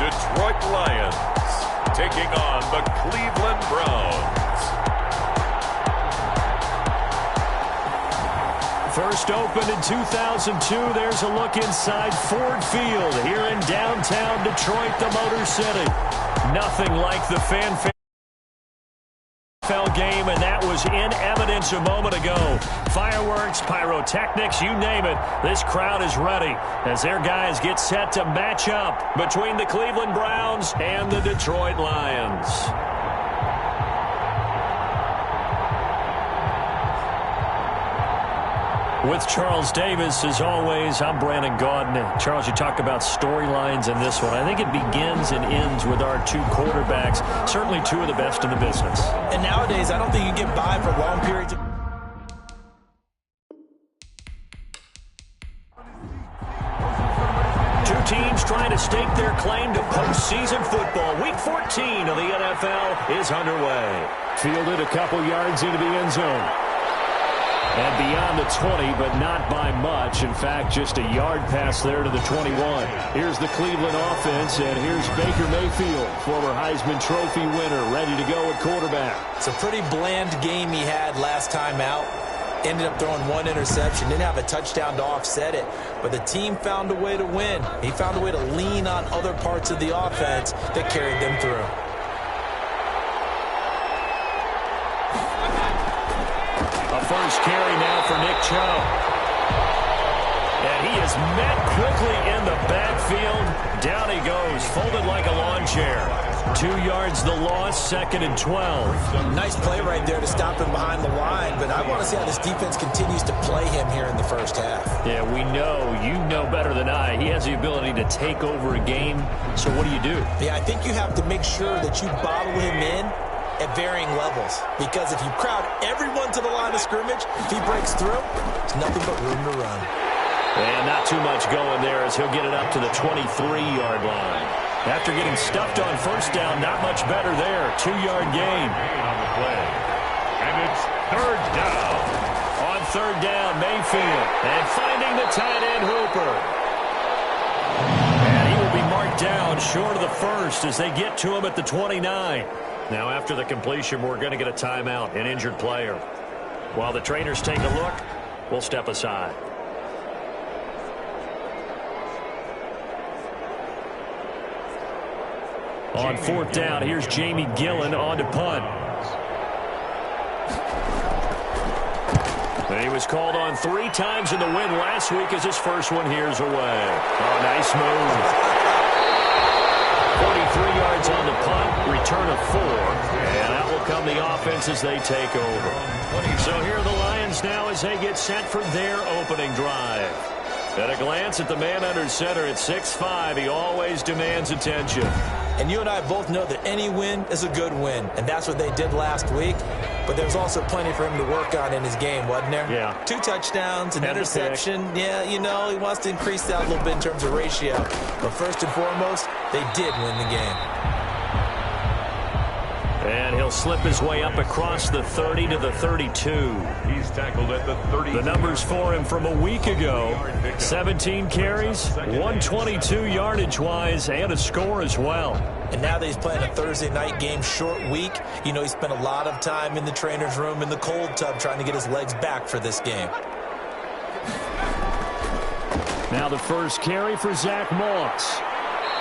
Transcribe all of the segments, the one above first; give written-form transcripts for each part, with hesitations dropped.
Detroit Lions taking on the Cleveland Browns. First opened in 2002, there's a look inside Ford Field here in downtown Detroit, the Motor City. Nothing like the fanfare game, and that was in evidence a moment ago. Fireworks, pyrotechnics, you name it. This crowd is ready as their guys get set to match up between the Cleveland Browns and the Detroit Lions. With Charles Davis, as always, I'm Brandon Gaudin. Charles, you talk about storylines in this one. I think it begins and ends with our two quarterbacks, certainly two of the best in the business. And nowadays, I don't think you can get by for long periods of... Two teams trying to stake their claim to postseason football. Week 14 of the NFL is underway. Fielded a couple yards into the end zone. And beyond the 20, but not by much. In fact, just a yard pass there to the 21. Here's the Cleveland offense, and here's Baker Mayfield, former Heisman Trophy winner, ready to go at quarterback. It's a pretty bland game he had last time out. Ended up throwing one interception. Didn't have a touchdown to offset it. But the team found a way to win. He found a way to lean on other parts of the offense that carried them through. First carry now for Nick Chubb. And he is met quickly in the backfield. Down he goes, folded like a lawn chair. 2 yards the loss, 2nd and 12. Nice play right there to stop him behind the line, but I want to see how this defense continues to play him here in the first half. Yeah, we know, you know better than I, he has the ability to take over a game. So what do you do? Yeah, I think you have to make sure that you bottle him in at varying levels, because if you crowd everyone to the line of scrimmage, if he breaks through, it's nothing but room to run. And not too much going there as he'll get it up to the 23-yard line. After getting stuffed on first down, not much better there. 2-yard gain. On the play. And it's third down. On third down, Mayfield. And finding the tight end, Hooper. And he will be marked down short of the first as they get to him at the 29. Now, after the completion, we're going to get a timeout, an injured player. While the trainers take a look, we'll step aside. On fourth down, here's Jamie Gillen on to punt. And he was called on 3 times in the win last week as his first one here's away. Oh, nice move. 43 yards on the punt, return of 4, and out will come the offense as they take over. So here are the Lions now as they get set for their opening drive. At a glance at the man under center at 6'5", he always demands attention. And you and I both know that any win is a good win, and that's what they did last week. But there's also plenty for him to work on in his game, wasn't there? Yeah. 2 touchdowns, an interception. Yeah, you know, he wants to increase that a little bit in terms of ratio. But first and foremost, they did win the game. And he'll slip his way up across the 30 to the 32. He's tackled at the 30. The numbers for him from a week ago, 17 carries, 122 yardage-wise, and a score as well. And now that he's playing a Thursday night game, short week, you know he spent a lot of time in the trainer's room in the cold tub trying to get his legs back for this game. Now the first carry for Zach Moss.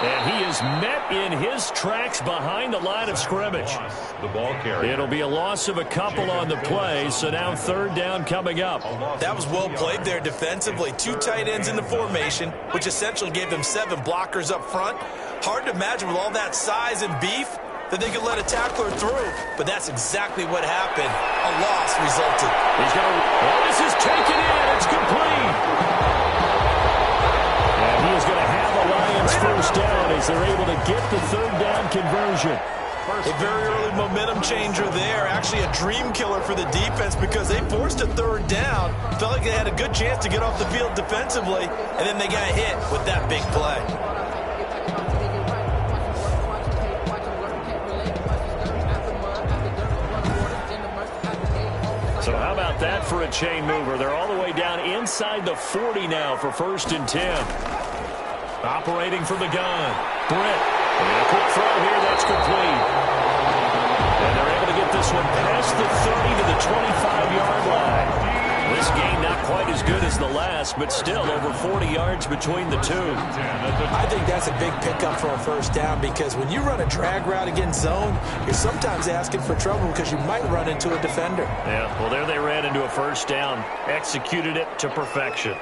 And he is met in his tracks behind the line of scrimmage. The ball carrier. It'll be a loss of a couple on the play, so now third down coming up. That was well played there defensively. 2 tight ends in the formation, which essentially gave them 7 blockers up front. Hard to imagine with all that size and beef that they could let a tackler through, but that's exactly what happened. A loss resulted. He's going to... Oh, this is taken in. It's complete. And he is going to have a Lions first down as they're able to get the third down conversion. A very early momentum changer there. Actually a dream killer for the defense because they forced a third down. Felt like they had a good chance to get off the field defensively, and then they got hit with that big play. So how about that for a chain mover? They're all the way down inside the 40 now for 1st and 10. Operating from the gun. Britt And a quick throw here, that's complete. And they're able to get this one past the 30 to the 25-yard line. This game not quite as good as the last, but still over 40 yards between the two. I think that's a big pickup for a first down because when you run a drag route against zone, you're sometimes asking for trouble because you might run into a defender. Yeah, well, there they ran into a first down, executed it to perfection.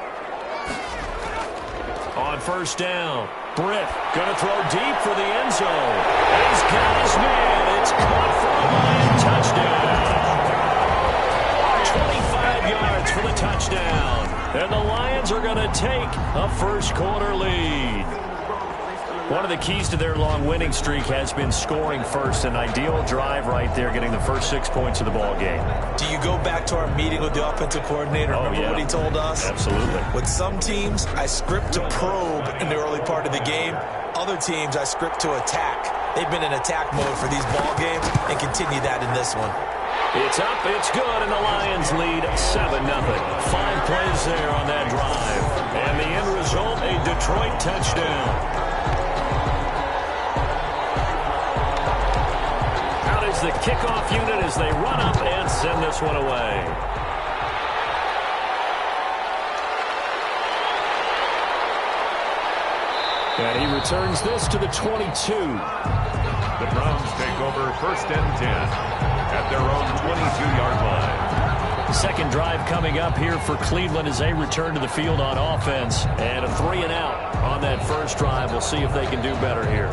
On first down, Britt going to throw deep for the end zone. He's got his man. It's caught for a Lion touchdown. 25 yards for the touchdown. And the Lions are going to take a first-quarter lead. One of the keys to their long winning streak has been scoring first. An ideal drive right there, getting the first 6 points of the ball game. Do you go back to our meeting with the offensive coordinator? Remember what he told us? Absolutely. With some teams, I script to probe in the early part of the game. Other teams, I script to attack. They've been in attack mode for these ball games and continue that in this one. It's up, it's good, and the Lions lead 7-0. 5 plays there on that drive. And the end result, a Detroit touchdown. Out is the kickoff unit as they run up and send this one away. And he returns this to the 22. The Browns take over first and 10 at their own 22-yard line. Second drive coming up here for Cleveland as they return to the field on offense. And a 3-and-out on that first drive. We'll see if they can do better here.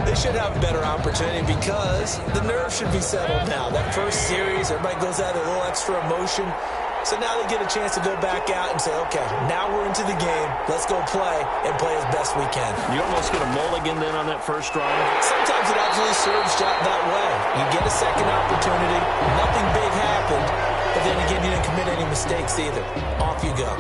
They should have a better opportunity because the nerves should be settled now. That first series, everybody goes out with a little extra emotion. So now they get a chance to go back out and say, okay, now we're into the game. Let's go play and play as best we can. You almost get a mulligan then on that first drive? Sometimes it actually serves that way. You get a second opportunity. Nothing big happened. But then again, you didn't commit any mistakes either. Off you go.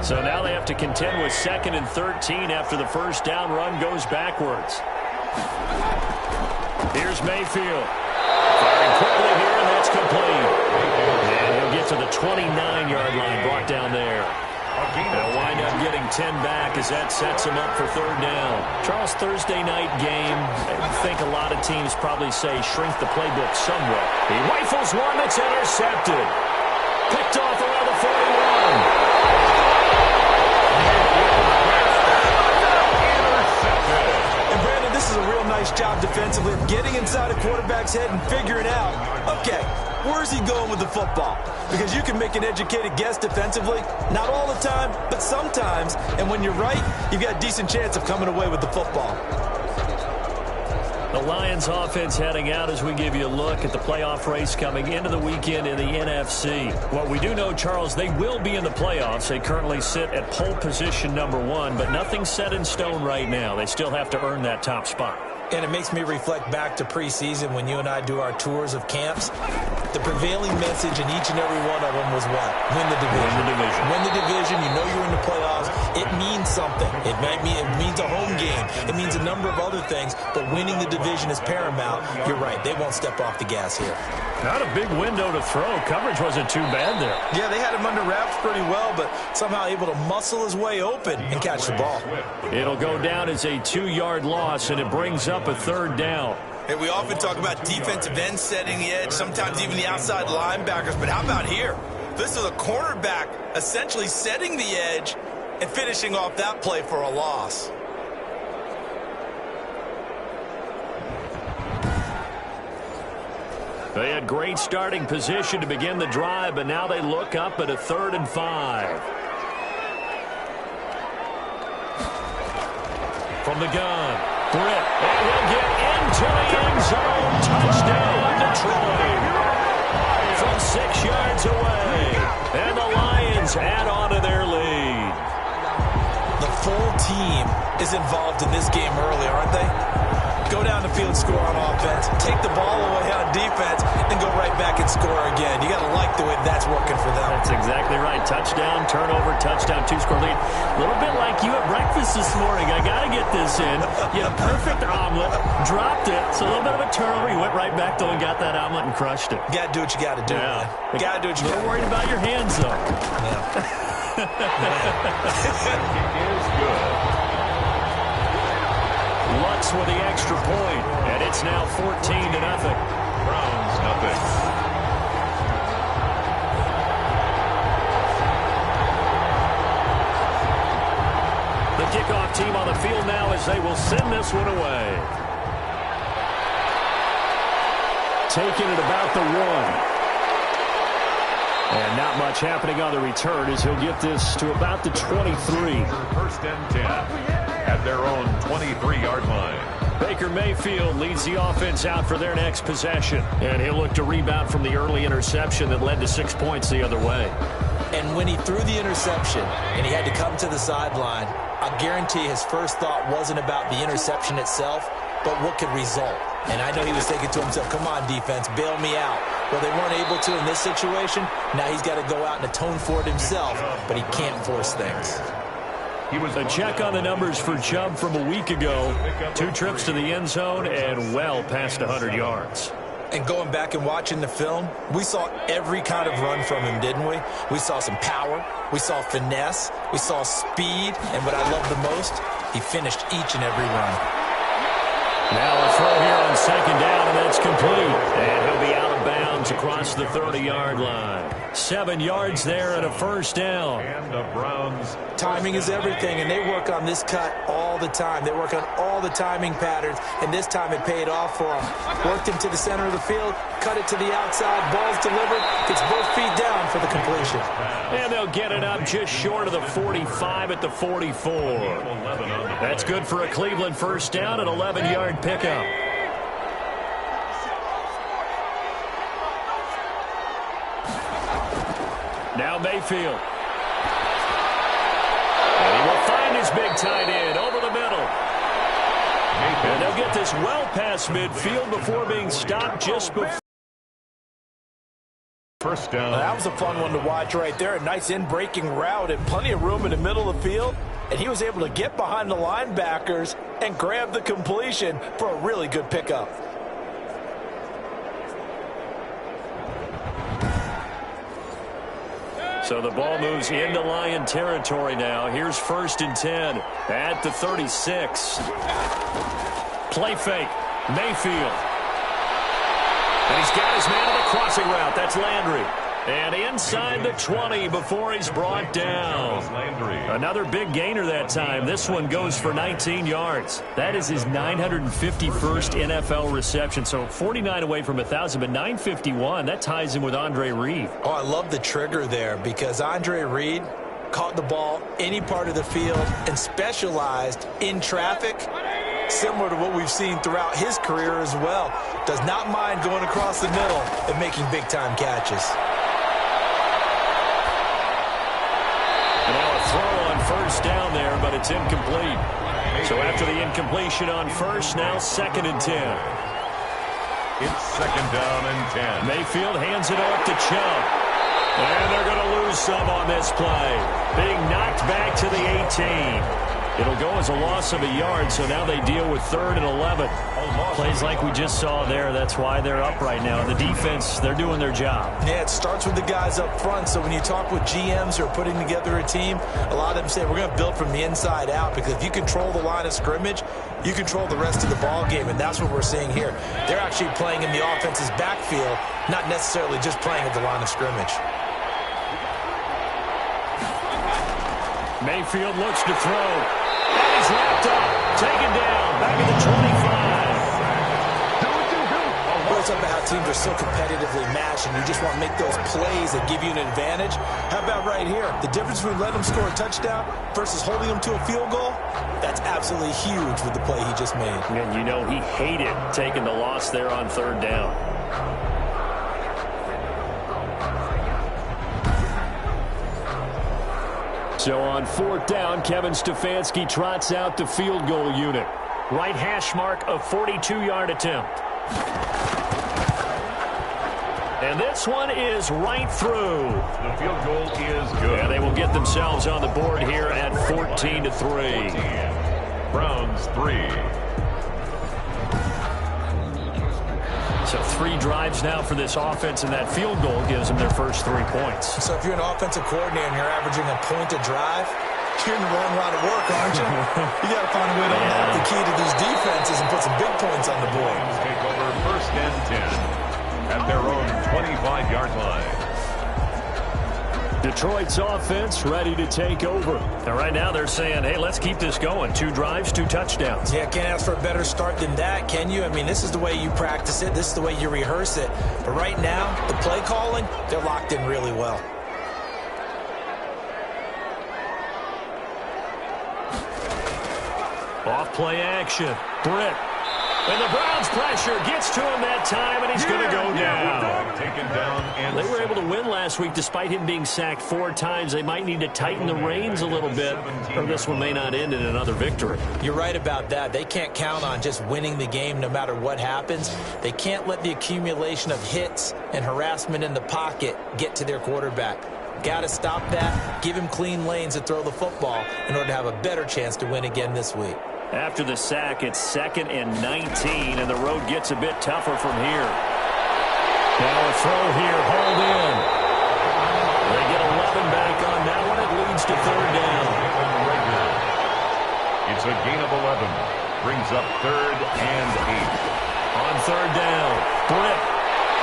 So now they have to contend with 2nd and 13 after the first down run goes backwards. Here's Mayfield. Firing quickly here, and that's complete. And he'll get to the 29-yard line, brought down there. They'll wind up getting 10 back as that sets him up for third down. Charles, Thursday night game, I think a lot of teams probably say shrink the playbook somewhat. He rifles one that's intercepted. Picked off around the 41. This is a real nice job defensively of getting inside a quarterback's head and figuring out, okay, where's he going with the football? Because you can make an educated guess defensively, not all the time, but sometimes. And when you're right, you've got a decent chance of coming away with the football. The Lions offense heading out as we give you a look at the playoff race coming into the weekend in the NFC. What we do know, Charles, they will be in the playoffs. They currently sit at pole position number 1, but nothing's set in stone right now. They still have to earn that top spot. And it makes me reflect back to preseason when you and I do our tours of camps. The prevailing message in each and every one of them was what? Win the division. Win the division. Win the division. You know you're in the playoffs. It means something. It means a home game. It means a number of other things, but winning the division is paramount. You're right. They won't step off the gas here. Not a big window to throw. Coverage wasn't too bad there. Yeah, they had him under wraps pretty well, but somehow able to muscle his way open and catch the ball. It'll go down as a 2-yard loss, and it brings up a third down. Hey, we often talk about defensive ends setting the edge, sometimes even the outside linebackers, but how about here? This is a cornerback essentially setting the edge and finishing off that play for a loss. They had great starting position to begin the drive, but now they look up at a 3rd and 5. From the gun, Britt, and he'll get into the end zone. Touchdown, Detroit. From 6 yards away, and the Lions add on to their lead. The full team is involved in this game early, aren't they? Go down the field, score on offense, take the ball away on defense and go right back and score again. You got to like the way that's working for them. That's exactly right. Touchdown, turnover, touchdown, 2-score lead. A little bit like you at breakfast this morning. I got to get this in. You had a perfect omelet, dropped it. So a little bit of a turnover. You went right back, though, and got that omelet and crushed it. You got to do what you got to do, man. You got to do what you got to do. You're worried about your hands, though. Yeah. Is good. Lutz with the extra point, and it's now 14-0. Browns, nothing. The kickoff team on the field now as they will send this one away. Taking it about the 1. And not much happening on the return as he'll get this to about the 23. First and 10 at their own 23-yard line. Baker Mayfield leads the offense out for their next possession. And he'll look to rebound from the early interception that led to 6 points the other way. And when he threw the interception and he had to come to the sideline, I guarantee his first thought wasn't about the interception itself, but what could result. And I know he was thinking to himself, come on, defense, bail me out. Well, they weren't able to in this situation. Now he's got to go out and atone for it himself, but he can't force things. A check on the numbers for Chubb from a week ago. 2 trips to the end zone and well past 100 yards. And going back and watching the film, we saw every kind of run from him, didn't we? We saw some power. We saw finesse. We saw speed. And what I love the most, he finished each and every run. Now a throw here on second down, and that's complete. And he'll be out of bounds across the 30-yard line. 7 yards there and a first down. And the Browns. Timing is everything, and they work on this cut all the time. They work on all the timing patterns, and this time it paid off for them. Worked him to the center of the field, cut it to the outside, ball's delivered, gets both feet down for the completion. And they'll get it up just short of the 45 at the 44. That's good for a Cleveland first down, an 11-yard pickup. Now Mayfield. And he will find his big tight end over the middle. And they'll get this well past midfield before being stopped just before. First down. That was a fun one to watch right there. A nice in-breaking route and plenty of room in the middle of the field. And he was able to get behind the linebackers and grab the completion for a really good pickup. So the ball moves into Lion territory now. Here's 1st and 10 at the 36. Play fake. Mayfield. And he's got his man on the crossing route. That's Landry. And inside the 20 before he's brought down. Another big gainer that time. This one goes for 19 yards. That is his 951st NFL reception. So 49 away from 1,000, but 951. That ties him with Andre Reed. Oh, I love the trigger there because Andre Reed caught the ball any part of the field and specialized in traffic, similar to what we've seen throughout his career as well. Does not mind going across the middle and making big-time catches. Now a throw on first down there, but it's incomplete. So after the incompletion on first, now 2nd and 10. It's 2nd down and 10. Mayfield hands it off to Chubb. And they're going to lose some on this play. Being knocked back to the 18. It'll go as a loss of a yard, so now they deal with 3rd and 11. Plays like we just saw there. That's why they're up right now. The defense, they're doing their job. Yeah, it starts with the guys up front. So when you talk with GMs who are putting together a team, a lot of them say we're going to build from the inside out, because if you control the line of scrimmage, you control the rest of the ball game, and that's what we're seeing here. They're actually playing in the offense's backfield, not necessarily just playing at the line of scrimmage. Mayfield looks to throw. And he's wrapped up. Taken down. Back at the 25. It's up how teams are so competitively matched, and you just want to make those plays that give you an advantage. How about right here? The difference between letting them score a touchdown versus holding them to a field goal, that's absolutely huge with the play he just made. And you know he hated taking the loss there on 3rd down. So on 4th down, Kevin Stefanski trots out the field goal unit. Right hash mark, a 42-yard attempt. And this one is right through. The field goal is good. And they will get themselves on the board here at 14-3. Browns 3. So 3 drives now for this offense, and that field goal gives them their first 3 points. So if you're an offensive coordinator and you're averaging a point a drive, you're in the wrong line of work, aren't you? You got to find a way to unlock the key to these defenses and put some big points on the board. Browns take over first and 10 at their own 25-yard line. Detroit's offense ready to take over. And right now they're saying, hey, let's keep this going. 2 drives, 2 touchdowns. Yeah, can't ask for a better start than that, can you? I mean, this is the way you practice it. This is the way you rehearse it. But right now, the play calling, they're locked in really well. Off play action. Britt. And the Browns pressure gets to him that time, and he's going to go down. Taken down. And They were able to win last week despite him being sacked 4 times. They might need to tighten the reins a little bit, or this one may not end in another victory. You're right about that. They can't count on just winning the game no matter what happens. They can't let the accumulation of hits and harassment in the pocket get to their quarterback. Got to stop that, give him clean lanes to throw the football in order to have a better chance to win again this week. After the sack, it's 2nd and 19, and the road gets a bit tougher from here. Now a throw here, hauled in. They get 11 back on that one. It leads to 3rd down. It's a gain of 11. Brings up 3rd and 8. On 3rd down, Britt.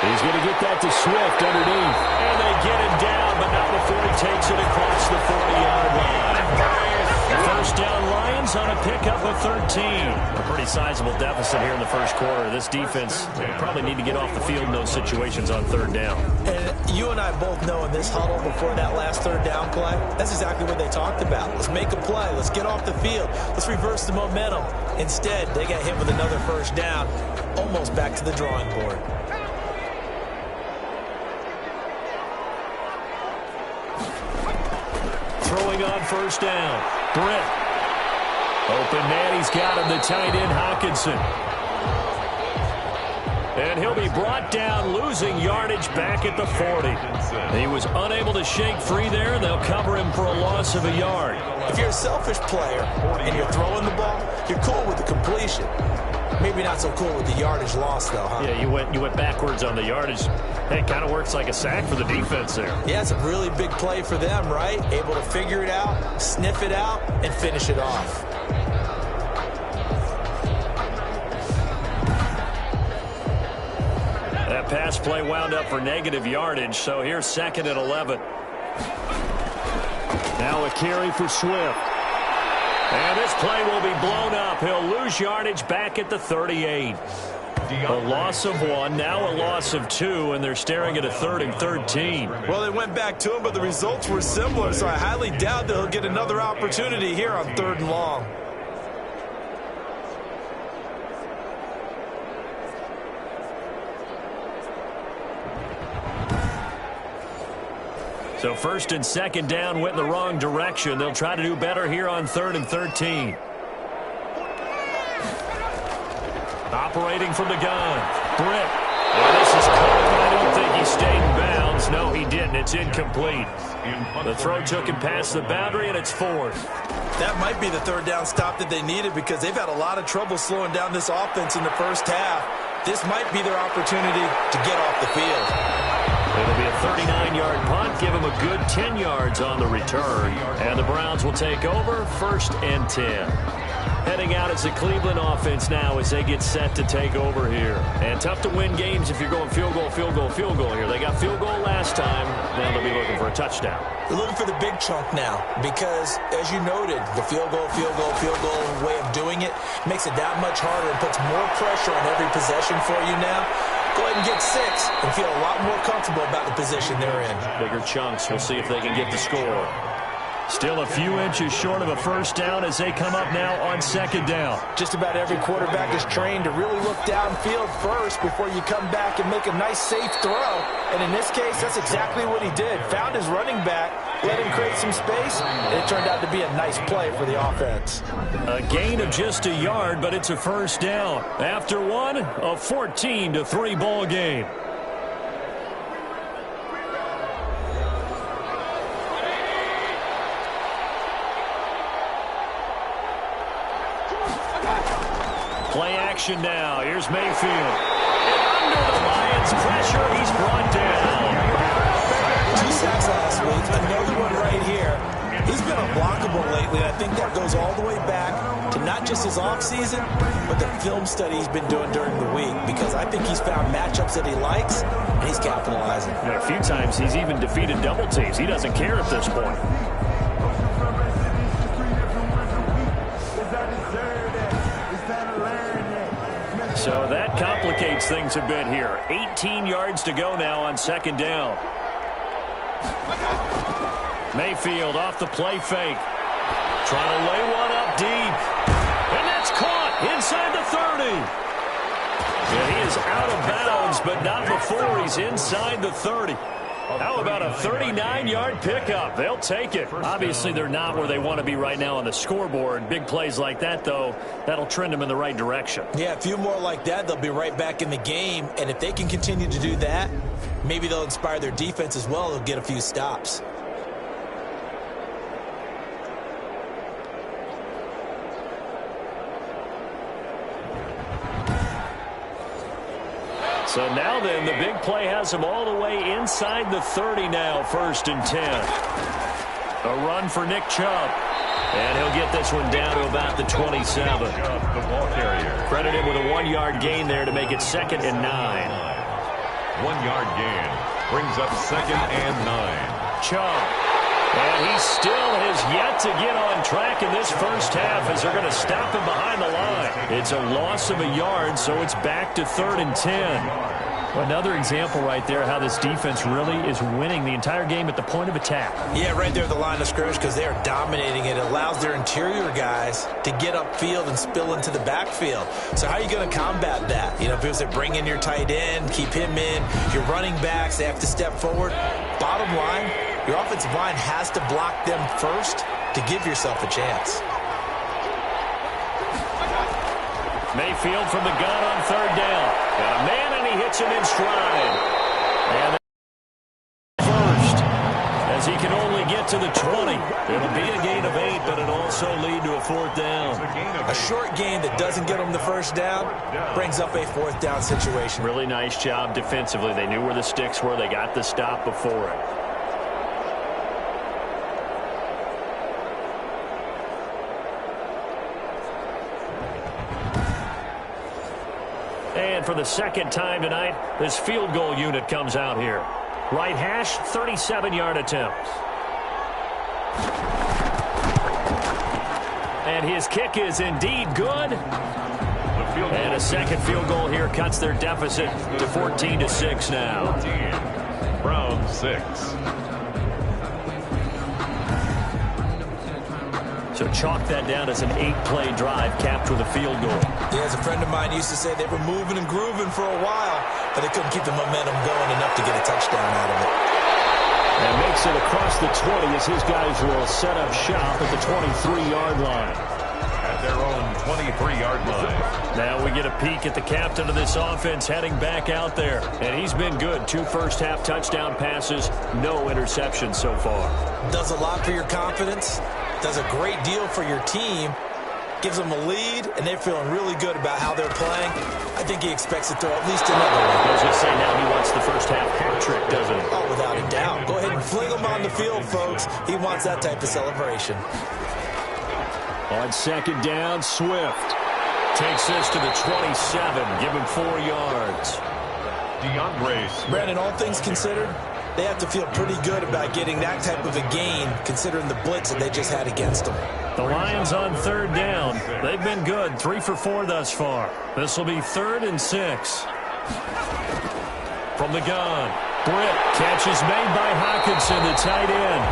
He's going to get that to Swift underneath. And they get him down, but not before he takes it across the 40-yard line. First down, Lions on a pickup of 13. A pretty sizable deficit here in the first quarter. This defense probably need to get off the field in those situations on 3rd down. And you and I both know in this huddle before that last 3rd down play, that's exactly what they talked about. Let's make a play. Let's get off the field. Let's reverse the momentum. Instead, they got hit with another first down, almost back to the drawing board. Throwing on 1st down. Britt. Open man, he's got him, the tight end, Hockenson. And he'll be brought down, losing yardage back at the 40. He was unable to shake free there. They'll cover him for a loss of a yard. If you're a selfish player and you're throwing the ball, you're cool with the completion. Maybe not so cool with the yardage loss, though, huh? Yeah, you went backwards on the yardage. Hey, it kind of works like a sack for the defense there. Yeah, it's a really big play for them, right? Able to figure it out, sniff it out, and finish it off. That pass play wound up for negative yardage, so here's 2nd and 11. Now a carry for Swift. And this play will be blown up. He'll lose yardage back at the 38. A loss of 1, now a loss of 2, and they're staring at a 3rd and 13. Well, they went back to him, but the results were similar, so I highly doubt that he'll get another opportunity here on 3rd and long. So 1st and 2nd down went in the wrong direction. They'll try to do better here on 3rd and 13. Operating from the gun. Britt. Oh, this is caught. I don't think he stayed in bounds. No, he didn't. It's incomplete. The throw took him past the boundary, and it's 4th. That might be the 3rd down stop that they needed because they've had a lot of trouble slowing down this offense in the first half. This might be their opportunity to get off the field. It'll be a 39-yard punt. Give him a good 10 yards on the return. And the Browns will take over 1st and 10. Heading out as the Cleveland offense now as they get set to take over here. And tough to win games if you're going field goal, field goal, field goal here. They got field goal last time. Now they'll be looking for a touchdown. They're looking for the big chunk now because, as you noted, the field goal way of doing it makes it that much harder and puts more pressure on every possession for you now. Go ahead and get 6 and feel a lot more comfortable about the position they're in. Bigger chunks. We'll see if they can get the score. Still a few inches short of a first down as they come up now on 2nd down. Just about every quarterback is trained to really look downfield first before you come back and make a nice, safe throw. And in this case, that's exactly what he did. Found his running back, let him create some space, and it turned out to be a nice play for the offense. A gain of just a yard, but it's a first down. After one, a 14-3 ball game. action now. Here's Mayfield. And under the Lions' pressure, he's brought down. 2 sacks last week. Another one right here. He's been unblockable lately, and I think that goes all the way back to not just his offseason, but the film study he's been doing during the week, because I think he's found matchups that he likes, and he's capitalizing. A few times he's even defeated double teams. He doesn't care at this point. So that complicates things a bit here. 18 yards to go now on second down. Mayfield off the play fake. Trying to lay one up deep. And that's caught inside the 30. And he is out of bounds, but not before he's inside the 30. How about a 39-yard pickup? They'll take it. Obviously, they're not where they want to be right now on the scoreboard. Big plays like that, though, that'll trend them in the right direction. Yeah, a few more like that, they'll be right back in the game. And if they can continue to do that, maybe they'll inspire their defense as well. They'll get a few stops. So now then, the big play has him all the way inside the 30 now, 1st and 10. A run for Nick Chubb. And he'll get this one down to about the 27. The ball carrier. Credit him with a 1-yard gain there to make it 2nd and 9. 1-yard gain brings up 2nd and 9. Chubb. And he still has yet to get on track in this first half as they're going to stop him behind the line. It's a loss of a yard, so it's back to 3rd and 10. Another example right there how this defense really is winning the entire game at the point of attack. Yeah, right there at the line of scrimmage, because they are dominating it. It allows their interior guys to get upfield and spill into the backfield. So how are you going to combat that? You know, if it was to bring in your tight end, keep him in, your running backs, they have to step forward. Bottom line, your offensive line has to block them first to give yourself a chance. Mayfield from the gun on 3rd down. Got a man, and he hits him in stride. And first, as he can only get to the 20. It'll be a gain of 8, but it'll also lead to a 4th down. A short gain that doesn't get them the first down brings up a 4th down situation. Really nice job defensively. They knew where the sticks were. They got the stop before it. And for the 2nd time tonight, this field goal unit comes out here. Right hash, 37-yard attempt. And his kick is indeed good. And a second field goal here cuts their deficit to 14-6 now. 14. Browns 6. So chalk that down as an 8-play drive capped with a field goal. Yeah, as a friend of mine used to say, they were moving and grooving for a while, but they couldn't keep the momentum going enough to get a touchdown out of it. And makes it across the 20 as his guys will set up shop at the 23-yard line. At their own 23-yard line. Now we get a peek at the captain of this offense heading back out there. And he's been good. 2 first-half touchdown passes, no interceptions so far. Does a lot for your confidence. Does a great deal for your team. Gives them a lead, and they're feeling really good about how they're playing. I think he expects to throw at least another one. I was going to say, now he wants the first-half hat trick, doesn't he? Oh, without a doubt. Go ahead and fling him on the field, folks. He wants that type of celebration. On 2nd down, Swift takes this to the 27. Give him 4 yards. Brandon, all things considered, they have to feel pretty good about getting that type of a gain, considering the blitz that they just had against them. The Lions on 3rd down. They've been good, 3 for 4 thus far. This will be 3rd and 6. From the gun, Britt, catch is made by Hockenson, the tight end.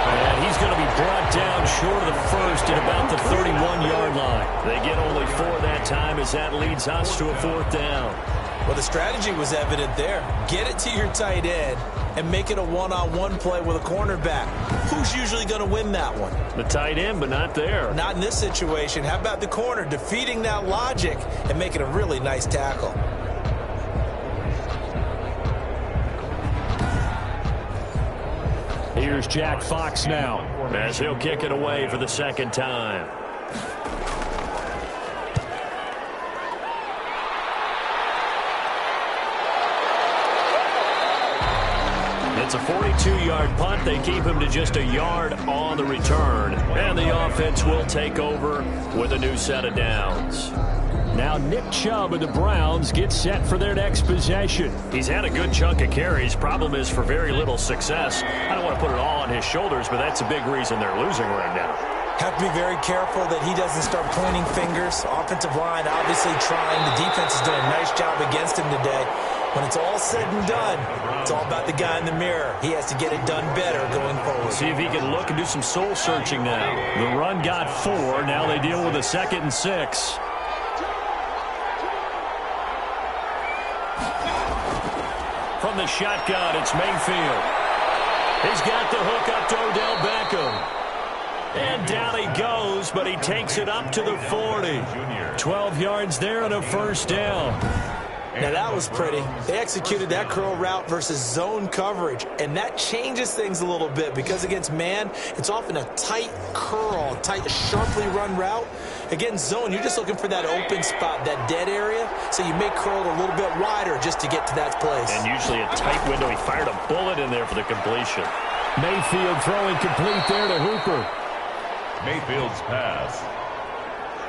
And he's going to be brought down short of the first at about the 31-yard line. They get only 4 that time as that leads us to a 4th down. Well, the strategy was evident there. Get it to your tight end and make it a one-on-one play with a cornerback. Who's usually going to win that one? The tight end, but not there. Not in this situation. How about the corner defeating that logic and making a really nice tackle? Here's Jack Fox now as he'll kick it away for the 2nd time. It's a 42-yard punt. They keep him to just a yard on the return. And the offense will take over with a new set of downs. Now Nick Chubb of the Browns gets set for their next possession. He's had a good chunk of carries. Problem is for very little success. I don't want to put it all on his shoulders, but that's a big reason they're losing right now. Have to be very careful that he doesn't start pointing fingers. Offensive line obviously trying. The defense is doing a nice job against him today. When it's all said and done, it's all about the guy in the mirror. He has to get it done better going forward. See if he can look and do some soul searching now. The run got 4. Now they deal with a 2nd and 6. From the shotgun, it's Mayfield. He's got the hook up to Odell Beckham. And down he goes, but he takes it up to the 40. 12 yards there and a first down. Now that was pretty. They executed that curl route versus zone coverage, and that changes things a little bit because against man, it's often a tight curl, tight, sharply run route. Against zone, you're just looking for that open spot, that dead area, so you may curl it a little bit wider just to get to that place. And usually a tight window. He fired a bullet in there for the completion. Mayfield throwing complete there to Hooper. Mayfield's pass.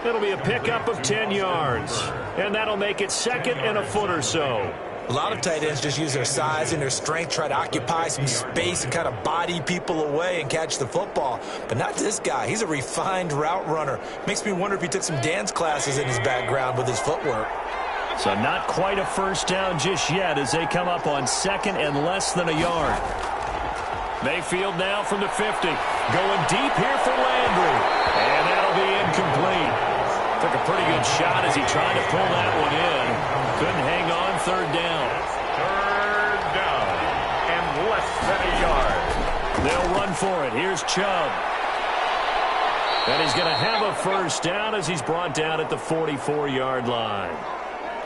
It'll be a pickup of 10 yards, and that'll make it 2nd and a foot or so. A lot of tight ends just use their size and their strength, try to occupy some space and kind of body people away and catch the football. But not this guy. He's a refined route runner. Makes me wonder if he took some dance classes in his background with his footwork. So not quite a first down just yet as they come up on 2nd and less than a yard. Mayfield now from the 50. Going deep here for Landry. And that'll be incomplete. Took a pretty good shot as he tried to pull that one in. Couldn't hang on. 3rd down. 3rd down and less than a yard. They'll run for it. Here's Chubb. And he's going to have a first down as he's brought down at the 44-yard line.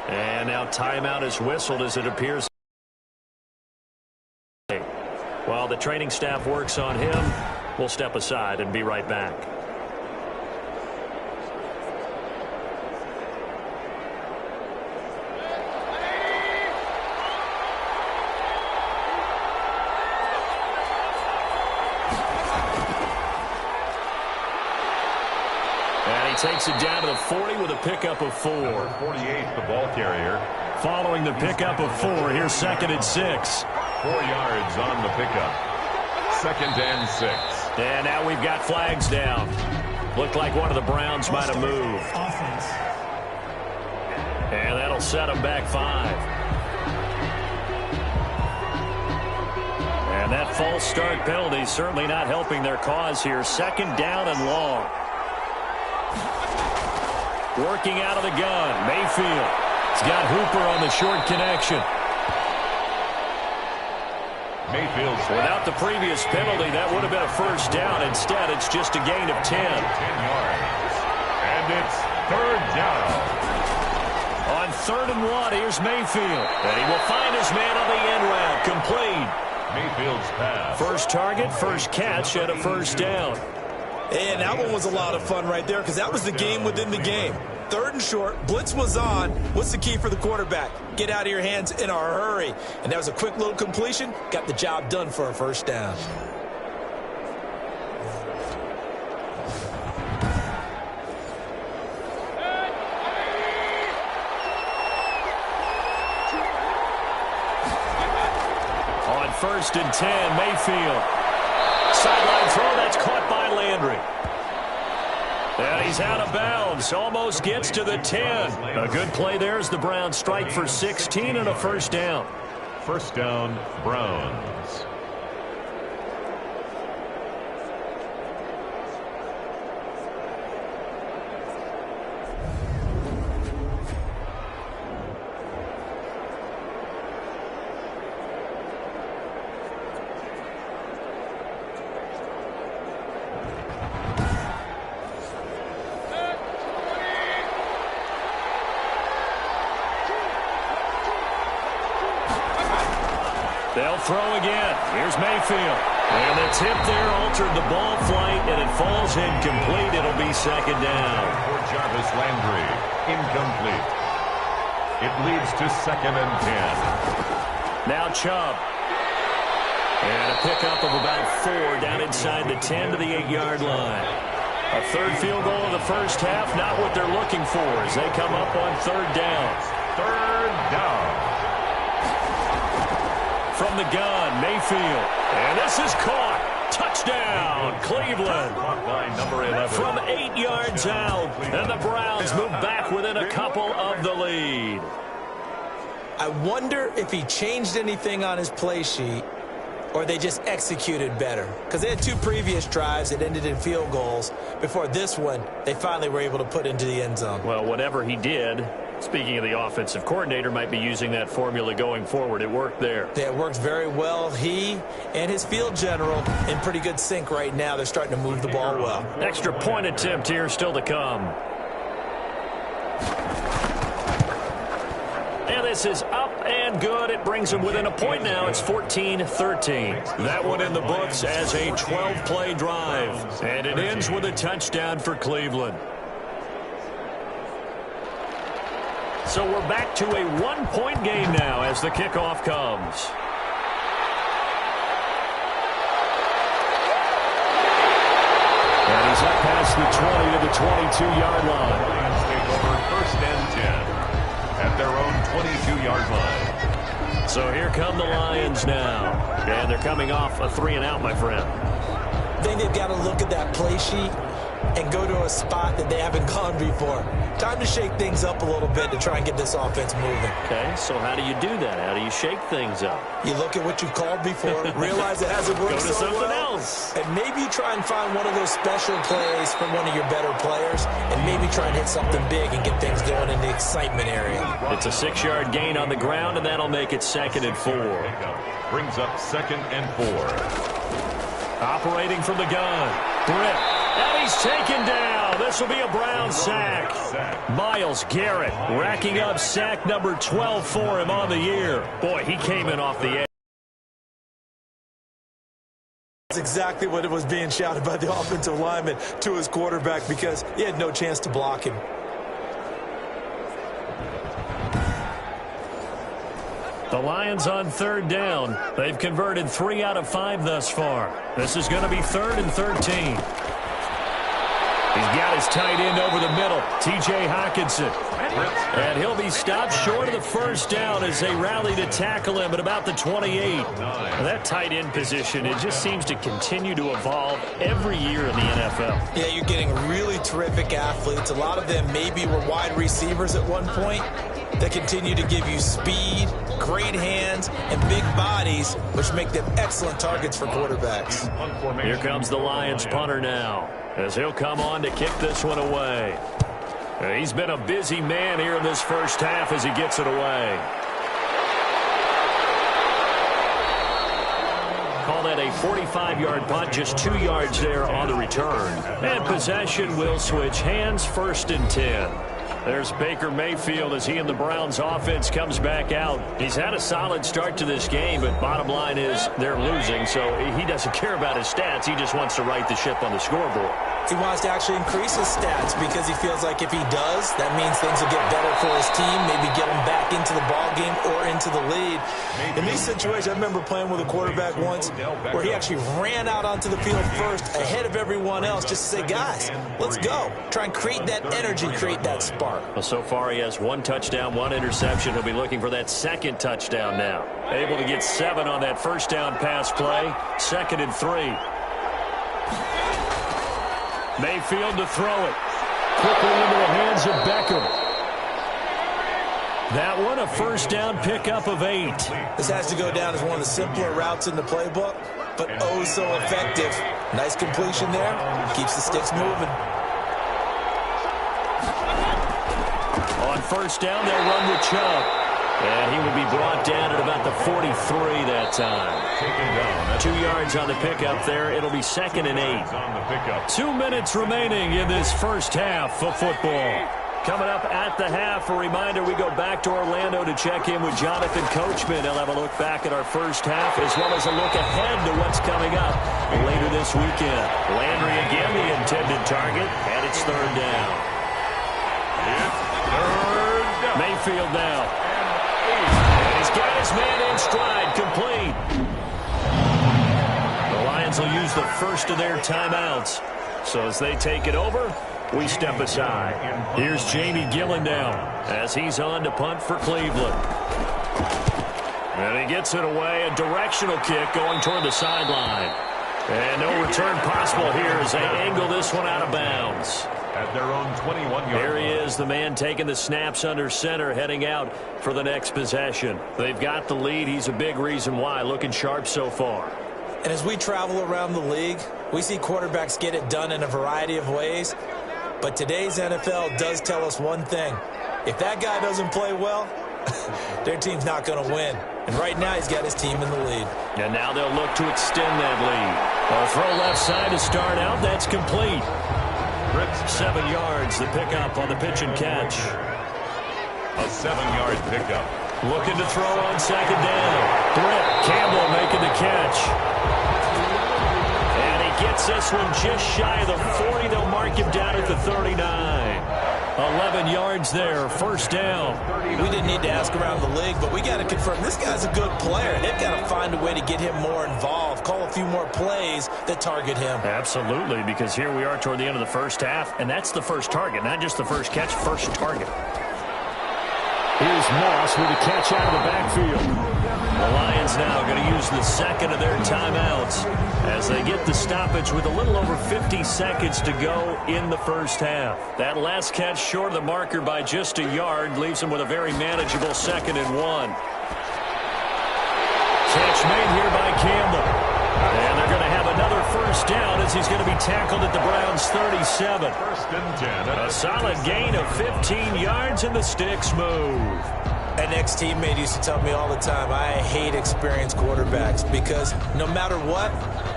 And now timeout is whistled as it appears. While the training staff works on him, we'll step aside and be right back. And he takes it down to the 40 with a pickup of 4. Number 48, the ball carrier. Following the pickup of 4, here's 2nd and 6. 4 yards on the pickup. 2nd and 6. And now we've got flags down. Looked like one of the Browns might have moved. And that'll set them back 5. And that false start penalty certainly not helping their cause here. 2nd down and long. Working out of the gun, Mayfield. He's got Hooper on the short connection. Mayfield's without the previous penalty, that would have been a first down. Instead, it's just a gain of 10. 10 yards. And it's 3rd down. On 3rd and 1, here's Mayfield. And he will find his man on the end route. Complete. Mayfield's pass. First target, first catch, and a first down. And that one was a lot of fun right there because that was the game within the game. 3rd and short, blitz was on. What's the key for the quarterback? Get out of your hands in a hurry. And that was a quick little completion. Got the job done for a first down. On 1st and 10, Mayfield. Sideline throw, that's caught by Landry. And he's out of bounds. Almost gets to the 10. A good play there as the Browns strike for 16 and a first down. First down, Browns. They'll throw again. Here's Mayfield. And the tip there altered the ball flight, and it falls incomplete. It'll be 2nd down. For Jarvis Landry, incomplete. It leads to 2nd and 10. Now Chubb. And a pickup of about 4 down inside the 10 to the 8-yard line. A third field goal of the first half, not what they're looking for as they come up on third down. Third down. From the gun, Mayfield. And this is caught. Touchdown, Cleveland. By number 11. From 8 yards out. And the Browns move back within a couple of the lead. I wonder if he changed anything on his play sheet or they just executed better. Because they had 2 previous drives that ended in field goals. Before this one, they finally were able to put into the end zone. Well, whatever he did, speaking of the offensive coordinator, might be using that formula going forward. It worked there. Yeah, it works very well. He and his field general in pretty good sync right now. They're starting to move the ball well. Extra point attempt here still to come. And this is up and good. It brings them within a point now. It's 14-13. That one in the books as a 12-play drive. And it ends with a touchdown for Cleveland. So we're back to a 1-point game now as the kickoff comes. And he's up past the 20 to the 22-yard line. Lions take over first and 10 at their own 22-yard line. So here come the Lions now. And they're coming off a 3-and-out, my friend. I think they've got to look at that play sheet and go to a spot that they haven't gone before. Time to shake things up a little bit to try and get this offense moving. Okay, so how do you do that? How do you shake things up? You look at what you've called before, realize it hasn't worked Go to so something well, else. and maybe try and find one of those special plays from one of your better players, and maybe try and hit something big and get things going in the excitement area. It's a 6-yard gain on the ground, and that'll make it 2nd and 4. Brings up 2nd and 4. Operating from the gun. Britt. And he's taken down. This will be a Brown sack. Myles Garrett racking up sack number 12 for him on the year. Boy, he came in off the edge. That's exactly what it was being shouted by the offensive lineman to his quarterback because he had no chance to block him. The Lions on third down. They've converted 3 out of 5 thus far. This is going to be 3rd and 13. He's got his tight end over the middle, T.J. Hockenson. And he'll be stopped short of the first down as they rally to tackle him at about the 28. Now, that tight end position, it just seems to continue to evolve every year in the NFL. Yeah, you're getting really terrific athletes. A lot of them maybe were wide receivers at one point that continue to give you speed, great hands, and big bodies, which make them excellent targets for quarterbacks. Here comes the Lions punter now, as he'll come on to kick this one away. He's been a busy man here in this first half as he gets it away. Call that a 45-yard punt, just 2 yards there on the return. And possession will switch hands, 1st and 10. There's Baker Mayfield as he and the Browns offense comes back out. He's had a solid start to this game, but bottom line is they're losing, so he doesn't care about his stats. He just wants to right the ship on the scoreboard. He wants to actually increase his stats because he feels like if he does, that means things will get better for his team, maybe get him back into the ball game or into the lead. In these situations, I remember playing with a quarterback once where he actually ran out onto the field first ahead of everyone else just to say, guys, let's go. Try and create that energy, create that spark. Well, so far he has 1 touchdown, 1 interception. He'll be looking for that 2nd touchdown now. Able to get 7 on that first down pass play. 2nd and 3. Mayfield to throw it. Quickly into the hands of Beckham. That one, a first down pickup of 8. This has to go down as one of the simpler routes in the playbook, but oh so effective. Nice completion there. Keeps the sticks moving. On first down, they'll run with Chubb. And he will be brought down at about the 43 that time. 2 yards on the pickup there. It'll be 2nd and 8. 2 minutes remaining in this first half of football. Coming up at the half, a reminder, we go back to Orlando to check in with Jonathan Coachman. He'll have a look back at our first half as well as a look ahead to what's coming up later this weekend. Landry again, the intended target, and it's 3rd down. Mayfield now. And he's got his man in stride, complete. use the first of their timeouts. So as they take it over, we step aside. Here's Jamie Gillen now as he's on to punt for Cleveland. And he gets it away, a directional kick going toward the sideline. And no return possible here as they angle this one out of bounds. At their own 21-yard line. There he is, the man taking the snaps under center, heading out for the next possession. They've got the lead. He's a big reason why, looking sharp so far. And as we travel around the league, we see quarterbacks get it done in a variety of ways. But today's NFL does tell us one thing. If that guy doesn't play well, their team's not going to win. And right now he's got his team in the lead. And now they'll look to extend that lead. A throw left side to start out. That's complete. 7 yards, the pickup on the pitch and catch. A 7-yard pickup. Looking to throw on second down. Britt Campbell making the catch. And he gets this one just shy of the 40. They'll mark him down at the 39. 11 yards there, first down. We didn't need to ask around the league, but we got to confirm this guy's a good player. They've got to find a way to get him more involved, call a few more plays that target him. Absolutely, because here we are toward the end of the first half, and that's the first target, not just the first catch, first target. Here's Moss with a catch out of the backfield. The Lions now going to use the second of their timeouts as they get the stoppage with a little over 50 seconds to go in the first half. That last catch short of the marker by just a yard leaves them with a very manageable 2nd and 1. Catch made here by Campbell. And they're going to have another first down as he's going to be tackled at the Browns' 37. First and 10. A solid gain of 15 yards, and the sticks move. An ex-teammate used to tell me all the time, I hate experienced quarterbacks because no matter what,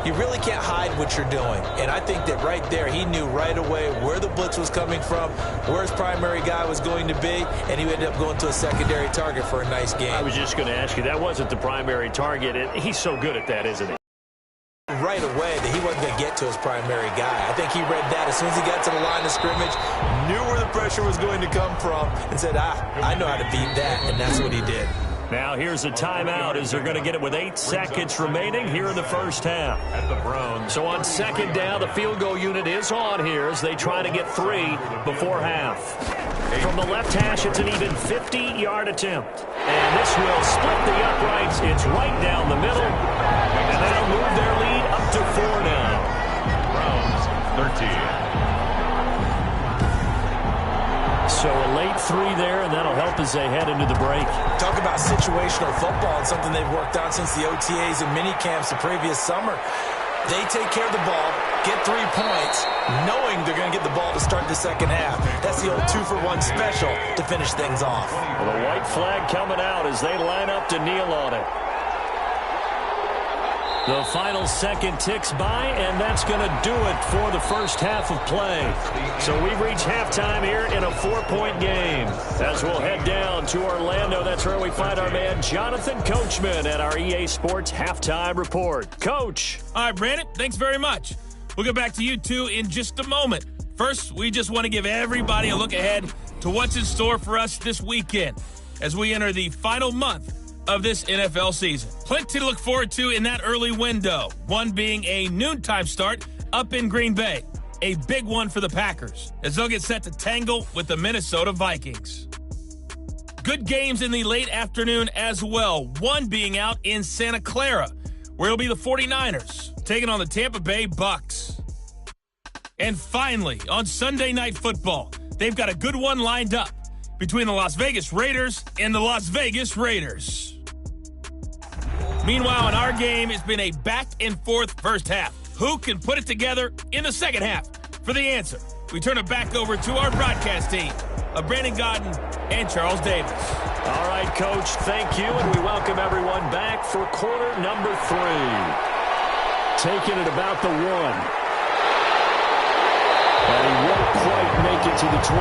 you really can't hide what you're doing. And I think that right there, he knew right away where the blitz was coming from, where his primary guy was going to be, and he ended up going to a secondary target for a nice game. I was just going to ask you, that wasn't the primary target. He's so good at that, isn't he? Right away that he wasn't going to get to his primary guy. I think he read that as soon as he got to the line of scrimmage, knew where the pressure was going to come from, and said, I know how to beat that, and that's what he did. Now here's a timeout as they're going to get it with 8 seconds remaining here in the first half. At the Browns. So on second down, the field goal unit is on here as they try to get 3 before half. From the left hash, it's an even 50-yard attempt. And this will split the uprights. It's right down the middle. And that'll move their lead up to 4 now. Browns 13. So a late 3 there, and that'll help as they head into the break. Talk about situational football and something they've worked on since the OTAs and mini camps the previous summer. They take care of the ball, get 3 points, knowing they're going to get the ball to start the second half. That's the old 2-for-1 special to finish things off. Well, the white flag coming out as they line up to kneel on it. The final second ticks by, and that's going to do it for the first half of play. So we've reached halftime here in a 4-point game. As we'll head down to Orlando, that's where we find our man Jonathan Coachman at our EA Sports Halftime Report. Coach. All right, Brandon, thanks very much. We'll get back to you two in just a moment. First, we just want to give everybody a look ahead to what's in store for us this weekend as we enter the final month of this NFL season. Plenty to look forward to in that early window, one being a noontime start up in Green Bay. A big one for the Packers as they'll get set to tangle with the Minnesota Vikings. Good games in the late afternoon as well, one being out in Santa Clara, where it'll be the 49ers taking on the Tampa Bay Bucks. And finally, on Sunday Night Football, they've got a good one lined up between the Las Vegas Raiders and the Las Vegas Raiders. Meanwhile, in our game, it's been a back-and-forth first half. Who can put it together in the second half? For the answer, we turn it back over to our broadcast team of Brandon Godden and Charles Davis. All right, Coach, thank you, and we welcome everyone back for quarter number 3. Taking it about the 1. And he won't quite make it to the 25.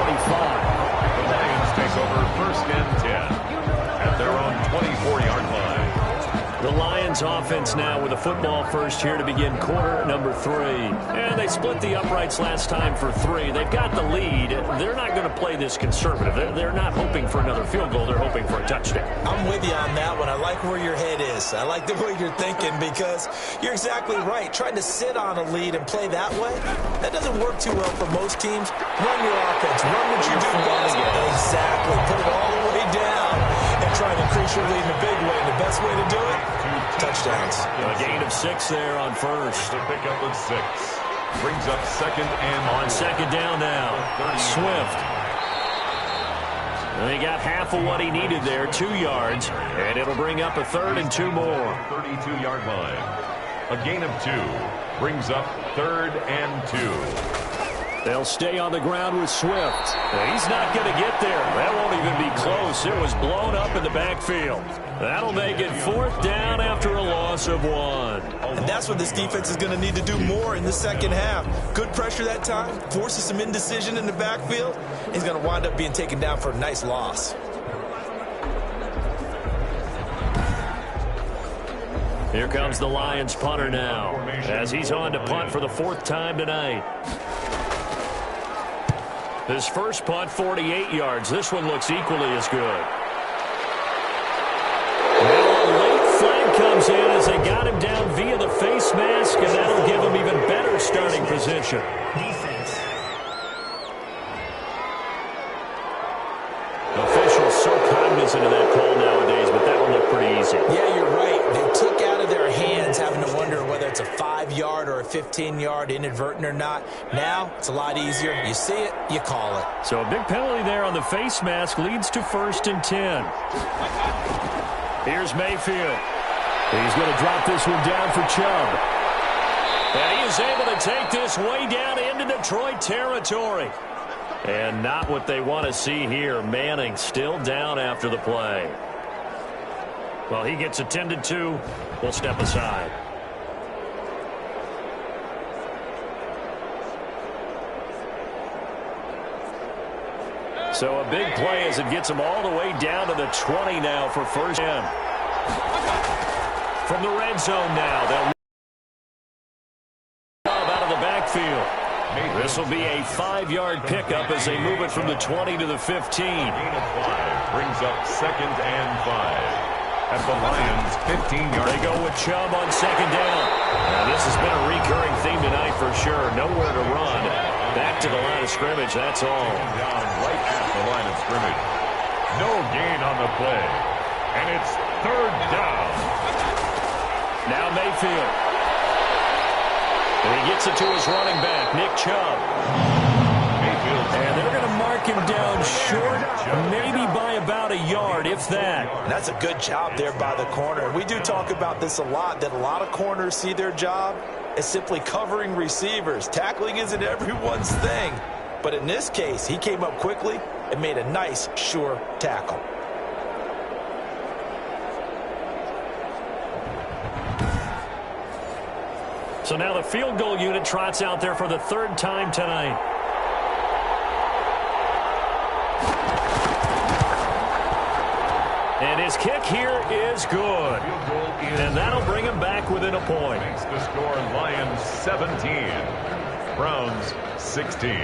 The Lions take over first and 10 at their own 24-yard line. The Lions Lions offense now with a football first here to begin quarter number 3. And they split the uprights last time for 3. They've got the lead. They're not going to play this conservative. They're not hoping for another field goal. They're hoping for a touchdown. I'm with you on that one. I like where your head is. I like the way you're thinking because you're exactly right. Trying to sit on a lead and play that way, that doesn't work too well for most teams. Run your offense. Run what you do best. Exactly. Put it all the way down and try to increase your lead in a big way. And the best way to do it, touchdowns. A gain of 6 there on first. The pickup of 6. Brings up second and on second down now. Swift. And he got half of what he needed there, 2 yards. And it'll bring up a 3rd and 2 more. 32-yard line. A gain of 2. Brings up 3rd and 2. They'll stay on the ground with Swift. He's not going to get there. That won't even be close. It was blown up in the backfield. That'll make it 4th down after a loss of 1. And that's what this defense is going to need to do more in the second half. Good pressure that time. Forces some indecision in the backfield. He's going to wind up being taken down for a nice loss. Here comes the Lions punter now as he's on to punt for the 4th time tonight. His first punt, 48 yards. This one looks equally as good. Now a late flag comes in as they got him down via the face mask, and that'll give him even better starting position. Defense. Officials so cognizant of that call nowadays, but that one looked pretty easy. Yeah, you're right. They took out of their hands having to wonder whether it's a 5-yard or a 15-yard inadvertent or not. Now, it's a lot easier. You see it, you call it. So a big penalty there on the face mask leads to 1st and 10. Here's Mayfield. He's going to drop this one down for Chubb. And he is able to take this way down into Detroit territory. And not what they want to see here. Manning still down after the play. Well, he gets attended to. We'll step aside. So a big play as it gets them all the way down to the 20 now for 1st down. From the red zone now, they'll out of the backfield. This will be a 5-yard pickup as they move it from the 20 to the 15. Gain of 5 brings up 2nd and 5. At the Lions, 15-yard. They go with Chubb on 2nd down. Now, this has been a recurring theme tonight for sure. Nowhere to run. Back to the line of scrimmage, that's all. Down right at the line of scrimmage. No gain on the play. And it's 3rd down. Now Mayfield. And he gets it to his running back, Nick Chubb. And they're going to mark him down short, maybe by about a yard, if that. And that's a good job there by the corner. We do talk about this a lot, that a lot of corners see their job as simply covering receivers. Tackling isn't everyone's thing. But in this case, he came up quickly and made a nice, sure tackle. So now the field goal unit trots out there for the 3rd time tonight. And his kick here is good. And that'll bring him back within a point. Makes the score Lions 17. Browns 16.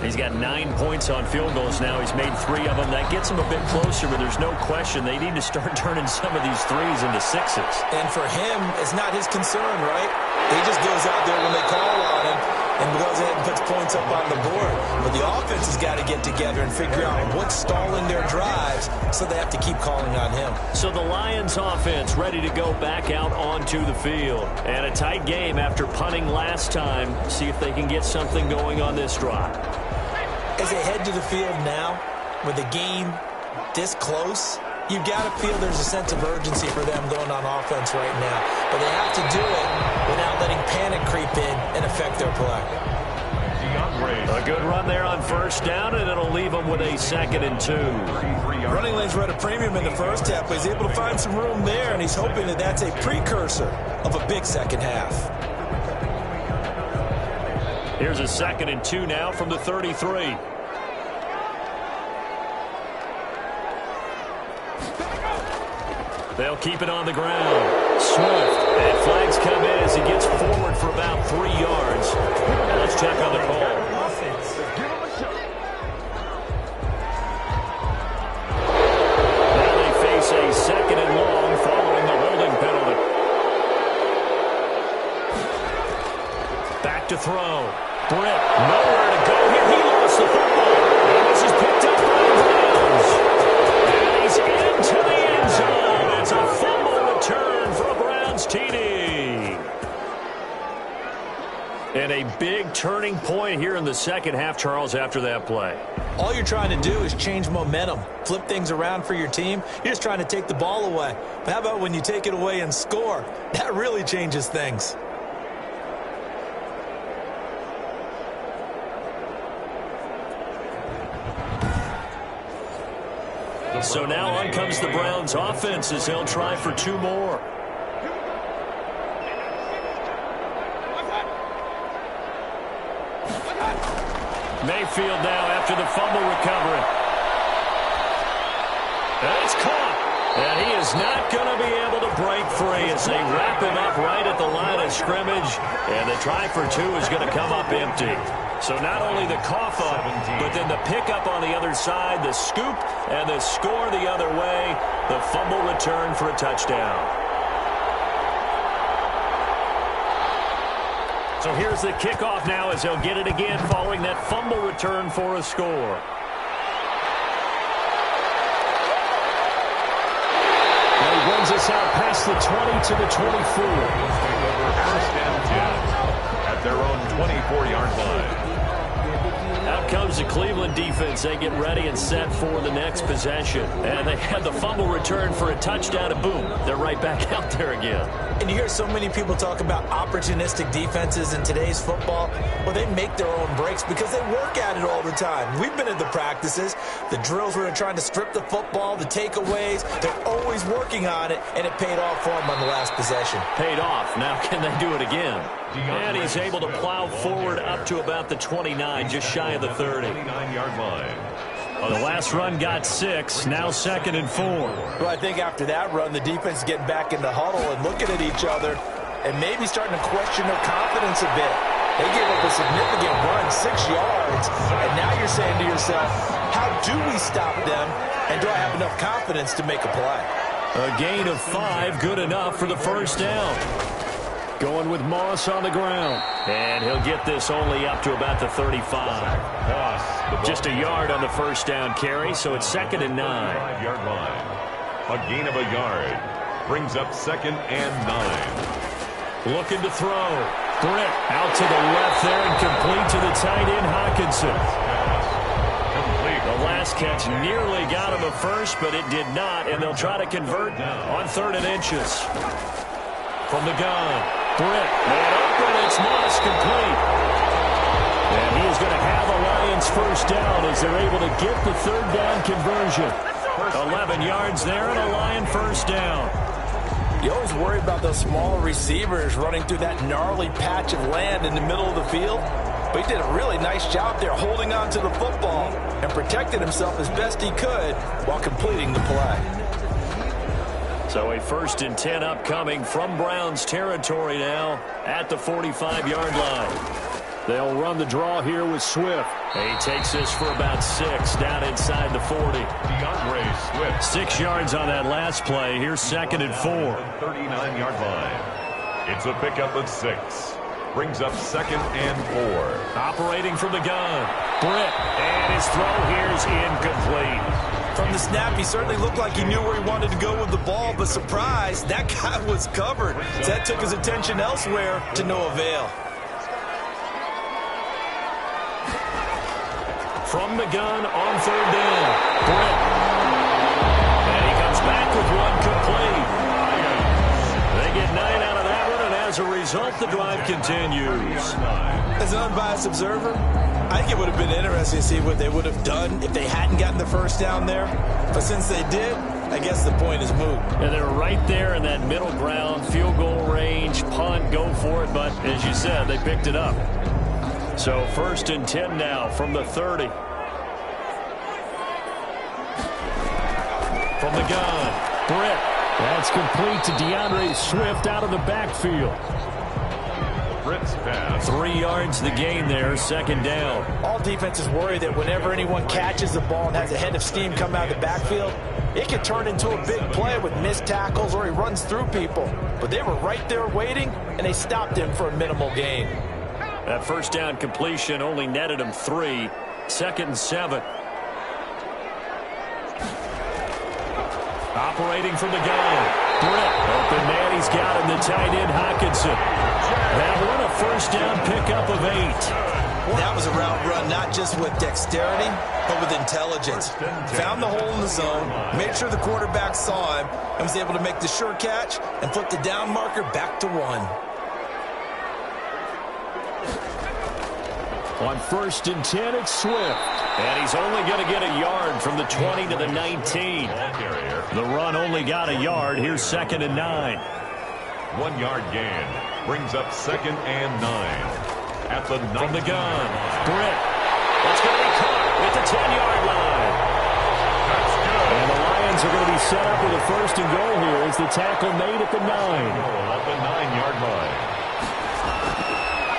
He's got 9 points on field goals now. He's made 3 of them. That gets him a bit closer, but there's no question they need to start turning some of these 3s into 6s. And for him, it's not his concern, right? He just goes out there when they call on him and goes ahead and puts points up on the board. But the offense has got to get together and figure out what's stalling their drives, so they have to keep calling on him. So the Lions offense ready to go back out onto the field. And a tight game after punting last time. See if they can get something going on this drive. As they head to the field now, with the game this close, you've got to feel there's a sense of urgency for them going on offense right now. But they have to do it without letting panic creep in and affect their play. A good run there on 1st down, and it'll leave them with a 2nd and 2. Running lanes were at a premium in the first half, but he's able to find some room there, and he's hoping that that's a precursor of a big second half. Here's a 2nd and 2 now from the 33. They'll keep it on the ground. Swift. And flags come in as he gets forward for about 3 yards. And let's check on the call. Now they face a 2nd and long following the holding penalty. Back to throw. Britt, nowhere to go here. He lost the football. And this is picked up by the Browns. And he's into the end zone. It's a fumble return for a Browns TD. And a big turning point here in the second half, Charles, after that play. All you're trying to do is change momentum, flip things around for your team. You're just trying to take the ball away. But how about when you take it away and score? That really changes things. So now on comes the Browns offense as they'll try for 2 more. Mayfield now after the fumble recovery. And it's caught. And he is not going to be able to break free as they wrap him up right at the line of scrimmage. And the try for 2 is going to come up empty. So not only the cough up, but then the pickup on the other side, the scoop, and the score the other way. The fumble return for a touchdown. So here's the kickoff now as they'll get it again following that fumble return for a score. Now he brings us out past the 20 to the 24. First and 10 at their own 24-yard line. Out comes the Cleveland defense. They get ready and set for the next possession. And they had the fumble return for a touchdown, and boom, they're right back out there again. And you hear so many people talk about opportunistic defenses in today's football. Well, they make their own breaks because they work at it all the time. We've been at the practices, the drills where they're trying to strip the football, the takeaways. They're always working on it, and it paid off for them on the last possession. Paid off. Now can they do it again? And he's able to plow forward up to about the 29, just shy of the 30. 29-yard line. The last run got 6, now 2nd and 4. Well, I think after that run, the defense is getting back in the huddle and looking at each other and maybe starting to question their confidence a bit. They gave up a significant run, 6 yards, and now you're saying to yourself, how do we stop them, and do I have enough confidence to make a play? A gain of 5, good enough for the first down. Going with Moss on the ground. And he'll get this only up to about the 35. Just a yard on the first down carry, so it's 2nd and 9. 5-yard line. A gain of a yard. Brings up 2nd and 9. Looking to throw. Britt out to the left there and complete to the tight end, Hawkinson. The last catch nearly got him a first, but it did not, and they'll try to convert on 3rd and inches. From the gun. Britt, man open, it's Moss, complete. And he is going to have a Lions first down as they're able to get the 3rd down conversion. 11 yards there and a Lion first down. You always worry about those smaller receivers running through that gnarly patch of land in the middle of the field. But he did a really nice job there holding on to the football and protected himself as best he could while completing the play. So a 1st and 10 upcoming from Browns territory now at the 45-yard line. They'll run the draw here with Swift. He takes this for about 6 down inside the 40. DeAndre Swift. 6 yards on that last play. Here's 2nd and 4. 39-yard line. It's a pickup of 6. Brings up 2nd and 4. Operating from the gun. Britt. And his throw here is incomplete. From the snap, he certainly looked like he knew where he wanted to go with the ball, but surprise, that guy was covered. So that took his attention elsewhere to no avail. From the gun on 3rd down. Britt. And he comes back with one complete. They get 9 out of that one, and as a result, the drive continues. As an unbiased observer, I think it would have been interesting to see what they would have done if they hadn't gotten the first down there. But since they did, I guess the point is moot. And they're right there in that middle ground, field goal range, punt, go for it. But as you said, they picked it up. So 1st and 10 now from the 30. From the gun, Britt. That's complete to DeAndre Swift out of the backfield. Fritz pass. 3 yards the gain there, second down. All defenses worry that whenever anyone catches the ball and has a head of steam come out of the backfield, it can turn into a big play with missed tackles or he runs through people. But they were right there waiting, and they stopped him for a minimal gain. That first down completion only netted him 3. Second and 7. Operating from the gun. Britt, open man, he's got him, the tight end Hockenson. That one a first down pickup of 8. That was a route run not just with dexterity, but with intelligence. Found the hole in the zone, made sure the quarterback saw him, and was able to make the sure catch and flip the down marker back to 1. On first and 10, it's Swift. And he's only going to get a yard from the 20 to the 19. The run only got a yard. Here's second and 9. 1 yard gain. Brings up second and 9. At the 9. From the gun. Britt. That's going to be caught at the 10-yard line. That's good. And the Lions are going to be set up with a first and goal here as the tackle made at the 9. At the 9-yard line.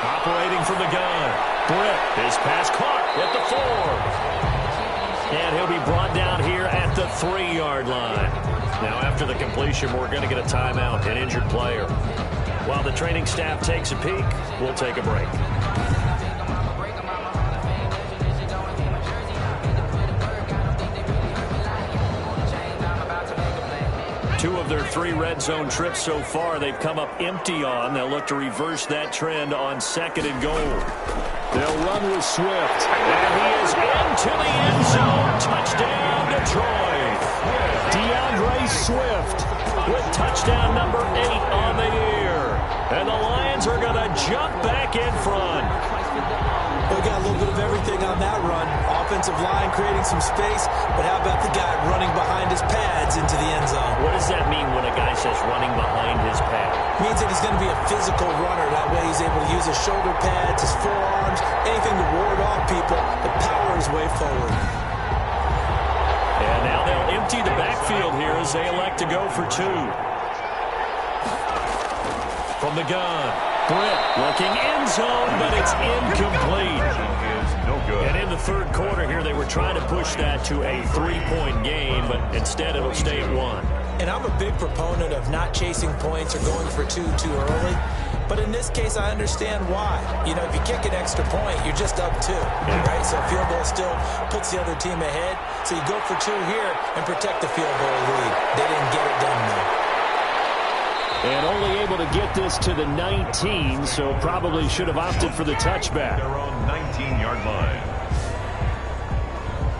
Operating from the gun. Britt, his pass caught at the 4. And he'll be brought down here at the 3-yard line. Now, after the completion, we're going to get a timeout, an injured player. While the training staff takes a peek, we'll take a break. Two of their 3 red zone trips so far, they've come up empty on. They'll look to reverse that trend on second and goal. They'll run with Swift. And he is into the end zone. Touchdown, Detroit. DeAndre Swift with touchdown number 8 on the year. And the Lions are going to jump back in front. We got a little bit of everything on that run. Offensive line creating some space, but how about the guy running behind his pads into the end zone? What does that mean when a guy says running behind his pad? It means that he's going to be a physical runner. That way he's able to use his shoulder pads, his forearms, anything to ward off people, but power his way forward. And now they'll empty the backfield here as they elect to go for 2. From the gun. Britt looking end zone, but it's incomplete. No good. And in the third quarter here, they were trying to push that to a 3-point game, but instead it'll stay at 1. And I'm a big proponent of not chasing points or going for 2 too early. But in this case, I understand why. You know, if you kick an extra point, you're just up 2, right? So a field goal still puts the other team ahead. So you go for 2 here and protect the field goal lead. They didn't get it done, though. And only able to get this to the 19, so probably should have opted for the touchback. Their own 19-yard line.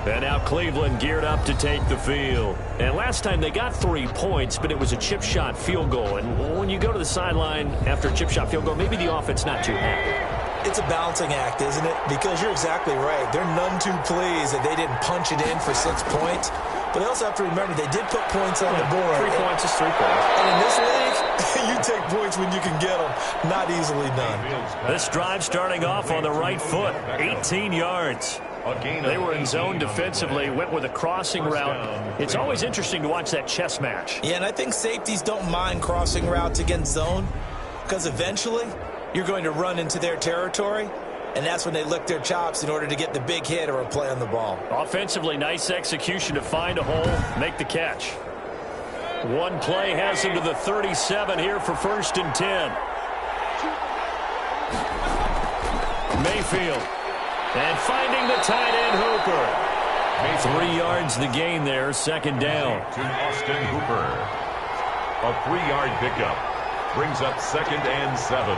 And now Cleveland geared up to take the field. And last time they got 3 points, but it was a chip shot field goal. And when you go to the sideline after a chip shot field goal, maybe the offense not too happy. It's a balancing act, isn't it? Because you're exactly right. They're none too pleased that they didn't punch it in for 6 points. But they also have to remember they did put points on the board. 3 points is 3 points. And in this league, you take points when you can get them. Not easily done. This drive starting off on the right foot. 18 yards. They were in zone defensively, went with a crossing route. It's always interesting to watch that chess match. Yeah, and I think safeties don't mind crossing routes against zone because eventually you're going to run into their territory, and that's when they lick their chops in order to get the big hit or a play on the ball. Offensively, nice execution to find a hole, make the catch. One play has him to the 37 here for first and 10. Mayfield. And finding the tight end Hooper. 3 yards the gain there, second down. To Austin Hooper. A 3-yard pickup. Brings up second and 7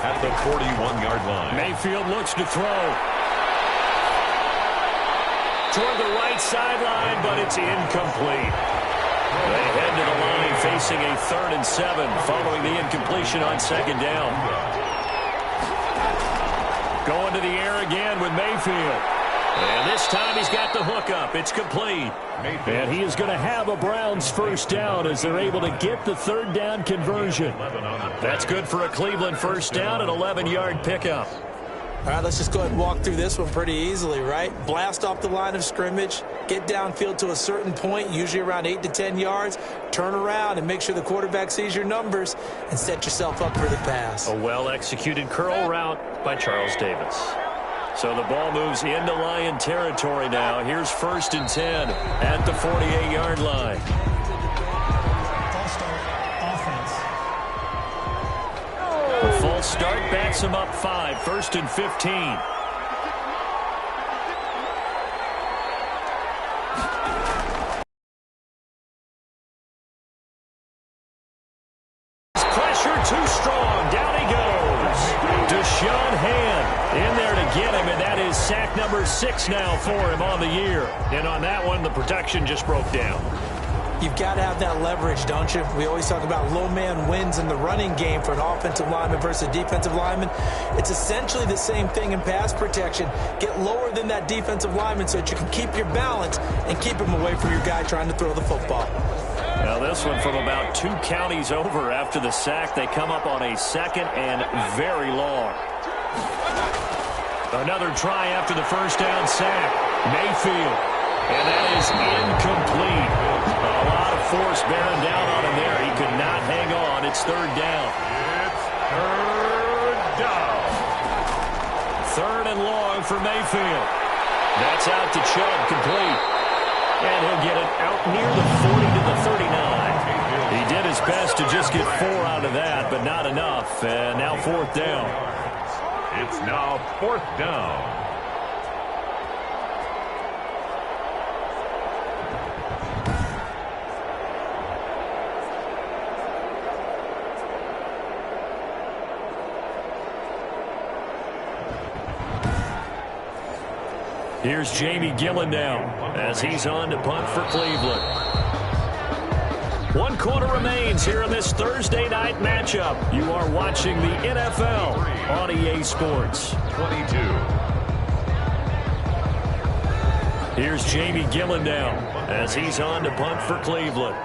at the 41-yard line. Mayfield looks to throw. Toward the right sideline, but it's incomplete. They head to the line facing a 3rd and 7 following the incompletion on second down. Going to the air again with Mayfield. And this time he's got the hook up. It's complete. And he is going to have a Browns first down as they're able to get the 3rd down conversion. That's good for a Cleveland first down, an 11-yard pickup. All right, let's just go ahead and walk through this one pretty easily, right? Blast off the line of scrimmage, get downfield to a certain point, usually around 8 to 10 yards, turn around and make sure the quarterback sees your numbers and set yourself up for the pass. A well-executed curl route by Charles Davis. So the ball moves into Lion territory now. Here's 1st and 10 at the 48-yard line. The false start backs him up 5, 1st and 15. Pressure too strong. Down he goes. Deshaun Hand in there to get him, and that is sack number 6 now for him on the year. And on that one, the protection just broke down. You've got to have that leverage, don't you? We always talk about low man wins in the running game for an offensive lineman versus a defensive lineman. It's essentially the same thing in pass protection. Get lower than that defensive lineman so that you can keep your balance and keep him away from your guy trying to throw the football. Now this one from about 2 counties over after the sack. They come up on a 2nd and very long. Another try after the first down sack. Mayfield. And that is incomplete. A lot of force bearing down on him there. He could not hang on. It's 3rd down. It's 3rd down. 3rd and long for Mayfield. That's out to Chubb, complete. And he'll get it out near the 40 to the 39. He did his best to just get 4 out of that, but not enough. And now 4th down. It's now 4th down. Here's Jamie Gillen now as he's on to punt for Cleveland. 1 quarter remains here in this Thursday night matchup. You are watching the NFL on EA Sports. 22. Here's Jamie Gillen now as he's on to punt for Cleveland.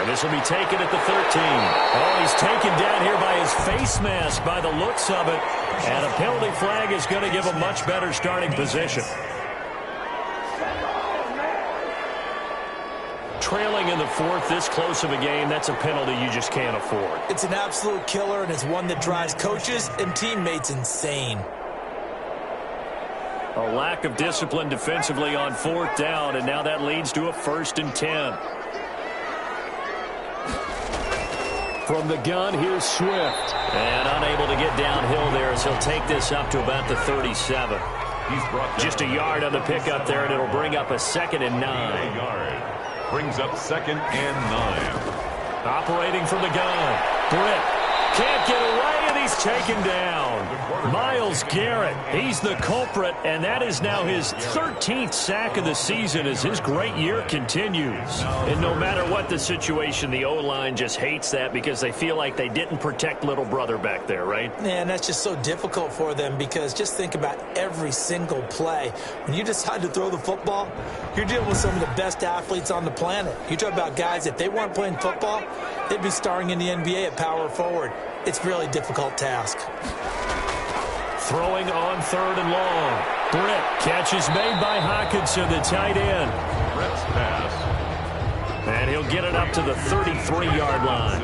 This will be taken at the 13. Oh, he's taken down here by his face mask by the looks of it. And a penalty flag is going to give a much better starting position. Trailing in the 4th, this close of a game, that's a penalty you just can't afford. It's an absolute killer, and it's one that drives coaches and teammates insane. A lack of discipline defensively on 4th down, and now that leads to a 1st and 10. From the gun, here's Swift. And unable to get downhill there as he'll take this up to about the 37. He's brought just a yard on the pickup there, and it'll bring up a 2nd and 9. Brings up 2nd and 9. Operating from the gun. Britt can't get away, and he's taken down. Myles Garrett, he's the culprit, and that is now his 13th sack of the season as his great year continues. And no matter what the situation, the O-line just hates that because they feel like they didn't protect little brother back there, right? Man, that's just so difficult for them because just think about every single play. When you decide to throw the football, you're dealing with some of the best athletes on the planet. You talk about guys, if they weren't playing football, they'd be starring in the NBA at power forward. It's a really difficult task. Throwing on 3rd and long. Britt, catch is made by Hawkinson, the tight end. Britt's pass. And he'll get it up to the 33-yard line.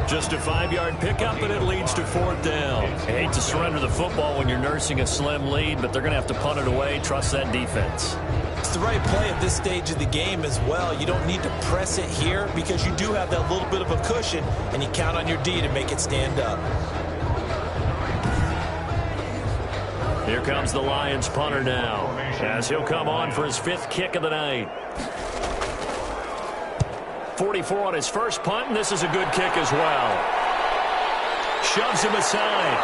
Just a 5-yard pickup, and it leads to 4th down. I hate to surrender the football when you're nursing a slim lead, but they're going to have to punt it away. Trust that defense. It's the right play at this stage of the game as well. You don't need to press it here because you do have that little bit of a cushion, and you count on your D to make it stand up. Here comes the Lions punter now as he'll come on for his 5th kick of the night. 44 on his first punt, and this is a good kick as well. Shoves him aside.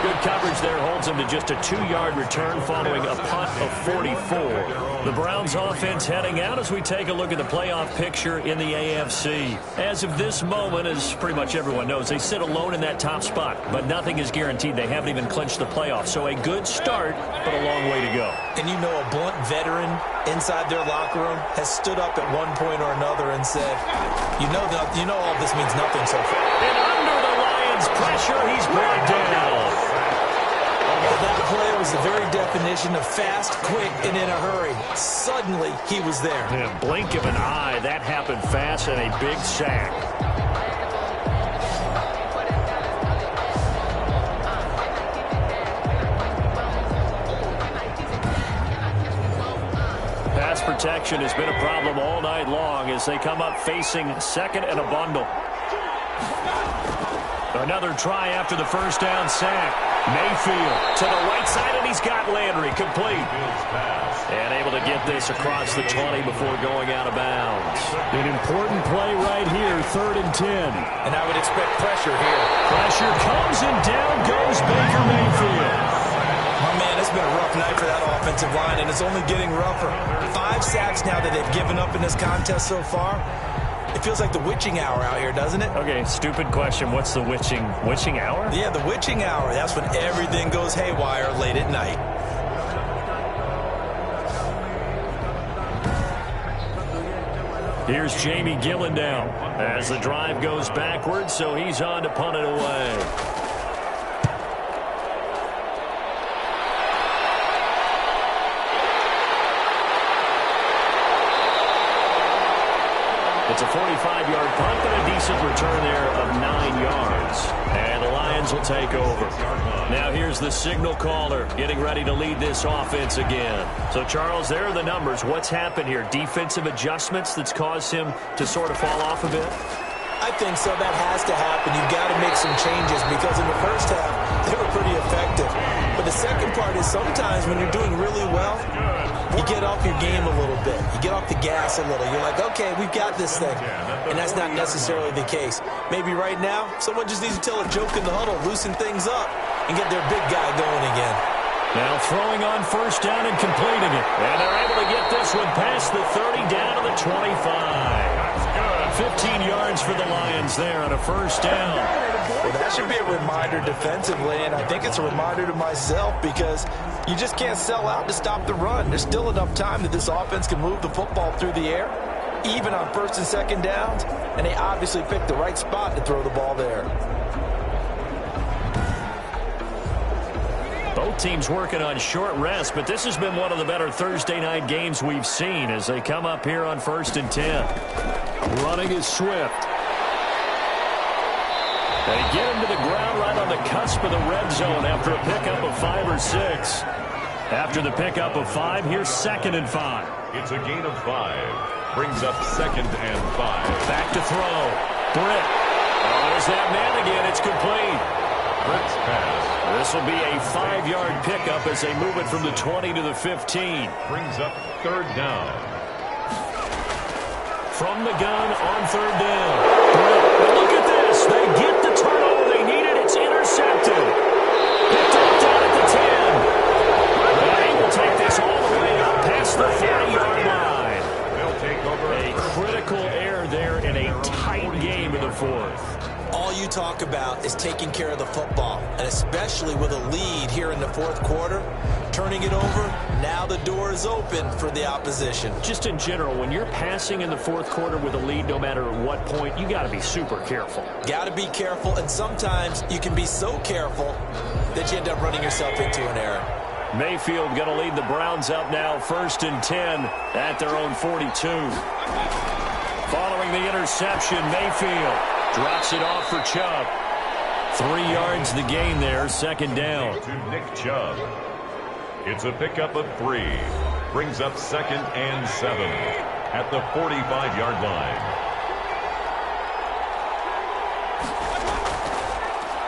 Good coverage there holds him to just a 2-yard return following a punt of 44. The Browns offense heading out as we take a look at the playoff picture in the AFC. As of this moment, as pretty much everyone knows, they sit alone in that top spot, but nothing is guaranteed. They haven't even clinched the playoffs. So a good start, but a long way to go. And you know, a blunt veteran inside their locker room has stood up at one point or another and said, you know all this means nothing so far. And under the Lions' pressure, he's brought down. That play was the very definition of fast, quick, and in a hurry. Suddenly, he was there. In a blink of an eye, that happened fast and a big sack. Pass protection has been a problem all night long as they come up facing second and a bundle. Another try after the first down sack. Mayfield to the right side, and he's got Landry complete. And able to get this across the 20 before going out of bounds. An important play right here, 3rd and 10. And I would expect pressure here. Pressure comes, and down goes Baker Mayfield. My man, it's been a rough night for that offensive line, and it's only getting rougher. 5 sacks now that they've given up in this contest so far. It feels like the witching hour out here, doesn't it? Okay, stupid question. What's the witching hour? Yeah, the witching hour. That's when everything goes haywire late at night. Here's Jamie Gillen now as the drive goes backwards, so he's on to punt it away. It's a 45-yard punt, but a decent return there of 9 yards. And the Lions will take over. Now here's the signal caller getting ready to lead this offense again. So, Charles, there are the numbers. What's happened here? Defensive adjustments that's caused him to sort of fall off a bit? I think so. That has to happen. You've got to make some changes because in the first half, they were pretty effective. But the second part is sometimes when you're doing really well, you get off your game a little bit. You get off the gas a little. You're like, okay, we've got this thing. And that's not necessarily the case. Maybe right now, someone just needs to tell a joke in the huddle, loosen things up, and get their big guy going again. Now throwing on first down and completing it. And they're able to get this one past the 30 down to the 25. 15 yards for the Lions there on a first down. Well, that should be a reminder defensively, and I think it's a reminder to myself because you just can't sell out to stop the run. There's still enough time that this offense can move the football through the air, even on first and second downs, and they obviously picked the right spot to throw the ball there. Both teams working on short rest, but this has been one of the better Thursday night games we've seen as they come up here on 1st and 10. Running is Swift. They get him to the ground right on the cusp of the red zone after a pickup of 5 or 6. After the pickup of 5, here's 2nd and 5. It's a gain of 5. Brings up 2nd and 5. Back to throw. Britt. Oh, there's that man again. It's complete. Britt's pass. This will be a 5-yard pickup as they move it from the 20 to the 15. Brings up 3rd down. From the gun on 3rd down. Britt. Look at this. They get the turnover they needed. It's intercepted. Picked up down at the 10. They will take this all the way up past the 40-yard line. They'll take over. A critical error there in a tight game in the 4th. All you talk about is taking care of the football, and especially with a lead here in the 4th quarter, turning it over, now the door is open for the opposition. Just in general, when you're passing in the 4th quarter with a lead, no matter what point, you got to be super careful. Got to be careful, and sometimes you can be so careful that you end up running yourself into an error. Mayfield going to lead the Browns up now, 1st and 10 at their own 42. Following the interception, Mayfield drops it off for Chubb. 3 yards the gain there, 2nd down. To Nick Chubb. It's a pickup of 3. Brings up 2nd and 7 at the 45-yard line.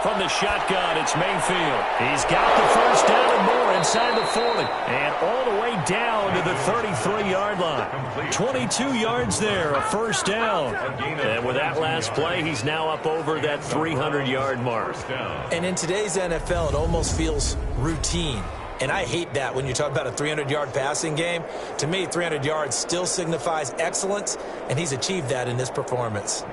From the shotgun, it's Mayfield. He's got the first down and more, and inside the 40 and all the way down to the 33-yard line. 22 yards there, a first down. And with that last play, he's now up over that 300-yard mark. And in today's NFL, it almost feels routine. And I hate that when you talk about a 300-yard passing game. To me, 300 yards still signifies excellence, and he's achieved that in this performance.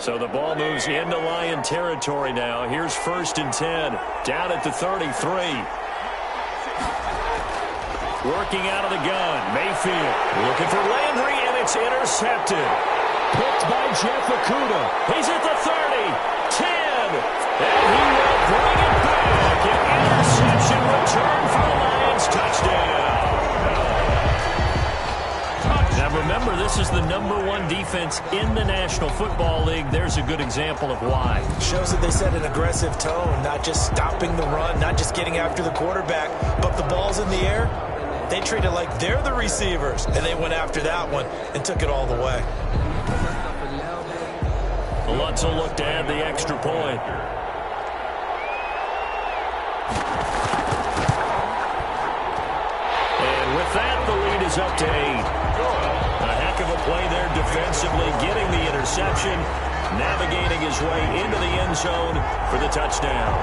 So the ball moves into Lion territory now. Here's 1st and 10, down at the 33. Working out of the gun, Mayfield looking for Landry, and it's intercepted. Picked by Jeff Okudah. He's at the 30, 10, and he will bring it back. An interception return for the Lions, touchdown. Now remember, this is the #1 defense in the National Football League. There's a good example of why. Shows that they set an aggressive tone, not just stopping the run, not just getting after the quarterback, but the ball's in the air. They treat it like they're the receivers, and they went after that one and took it all the way. Lutz will look to add the extra point. And with that, the lead is up to 8. A heck of a play there defensively, getting the interception, navigating his way into the end zone for the touchdown.